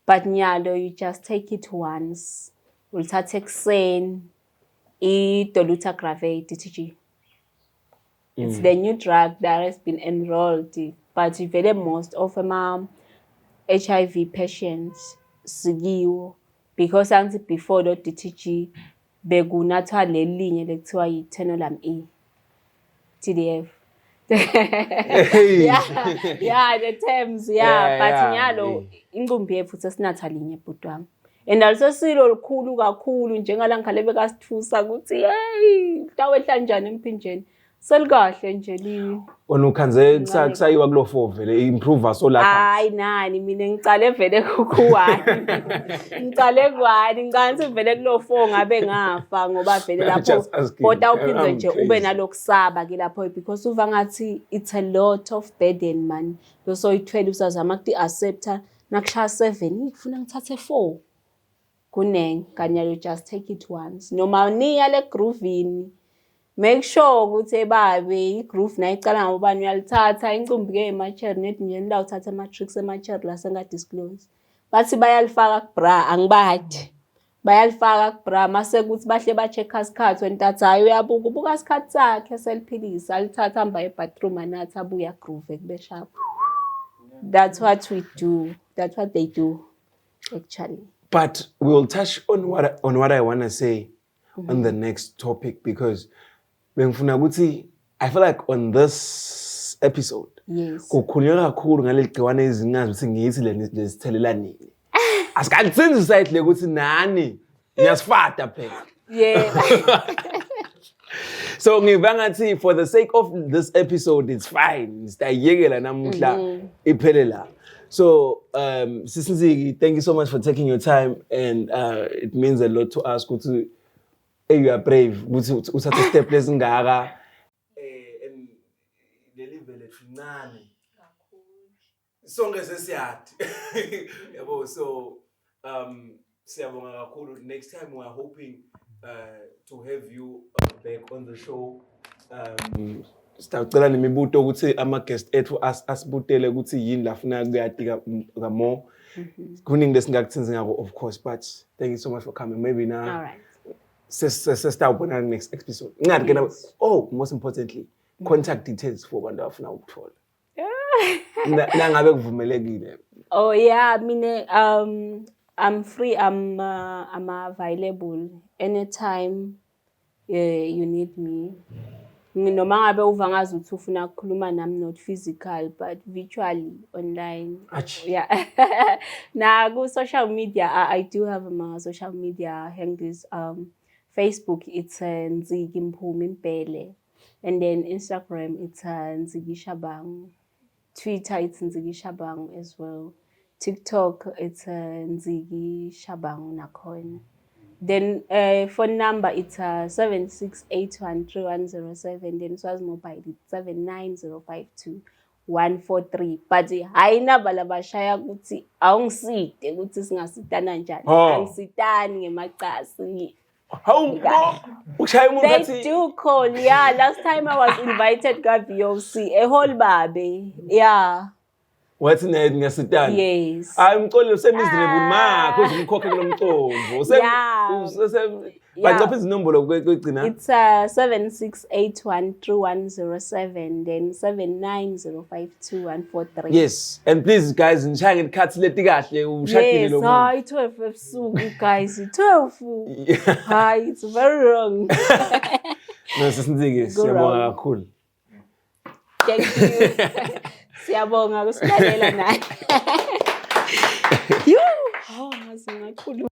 but nyalo you just take it once ulithatha ekuseni i-dolutegravir DTG. It's the new drug that has been enrolled, but very most of them HIV patients sigiwo because until before the DTG begunatha lelinye lekuthiwa yi-tenolone E TDF. Yeah, the terms, but nyalo incumbi yethu sesinatha linye butwami. And also silo likhulu kakhulu njengala ngikhale bekasithusa ukuthi hey tawehla njani emphinjeni. Selikahle nje li. Wona ukhanze kusayiwa kulo 4 vele improve so lapha. Hayi nani mina ngicale vele ku1. Ngicale ku1 ngicansi vele kulo 4 ngabe ngafa ngoba vele lapho kodwa uphinde nje ube nalokusaba ke lapho because uva ngathi it's a lot of burden man. Bese uyithwele usazama ukuthi accepta nakushaya 7 ikufuna ngithathe 4. Kuneng kanya you just take it once. Noma niya le groovini make sure ukuthi babe igroove nayo icala ngobani uyalithatha incumbi ke ema-cherry nethi nje la uthatha ama-tricks ema-cherry la senga-disclose bathi bayalifaka kubra angibadi bayalifaka kubra mase kuthi bahle ba-check isikhathi wena ntathi hayi uyabuka ubuka isikhathi sakhe seliphilisa alithatha hamba e-bathroom anathi abuya groove kube sharp. That's what we do. That's what they do actually. But we'll touch on what I want to say on the next topic because bengifuna ukuthi I feel like on this episode kukhulunywa kakhulu ngaleli gciwane ezingazi ukuthi ngiyithi lesithelelana nini. Asikalithenzi site le ukuthi nani ngiyasifada phela. Yeah. So ngivangathi for the sake of this episode it's fine. Sitayekela namuhla iphele la. So Sisinziki, thank you so much for taking your time and it means a lot to us ukuthi you are brave ukuthi uthathe step lesingaka and leli vele finani. Sonke sesiyadi. Yabo so siyabonga kakhulu. Next time we are hoping to have you back on the show. Sitacela nemibuto ukuthi ama guest ethu asibutele ukuthi yini la funa kuyadika ka more. Kuningi lesingakuthenza ngako of course, but thank you so much for coming. Maybe now. All right. Sesitawubona next episode. Ngadi ke most importantly contact details for abantu abafuna ukuthola. Na ngabe kuvumelekile. Oh yeah, I'm free. I'm available anytime you need me. Noma ngabe uvangaza ukuthi ufuna ukukhuluma nami not physical but virtually online. Yeah. Na ku social media I do have my social media handles. Facebook it's Nziki Mpumi Mpele, and then Instagram it's Nziki Shabang. Twitter it's Nziki Shabang as well. TikTok it's Nziki Shabang Nakon. Then phone number it's 76813107. Then Swazi mobile it's 79052 But haina balabashaya ukuthi awungiside ukuthi singasitana njani. Angisitani ngemacasi. They do call, yeah. Last time I was invited to VOC, a whole baby, yeah. What's in it? Yes. I'm calling you miserable man because I'm cooking them too. Yeah. But what is the number of it's 76813107, then 79052 Yes, and please guys, in China, cut let the gas. Yes, hi 12 so guys, 12. Hi, it's very wrong. No, it's cool. Thank you. Siyabonga kusilalela naye. Yo, hawu ngaze ngakhuluma.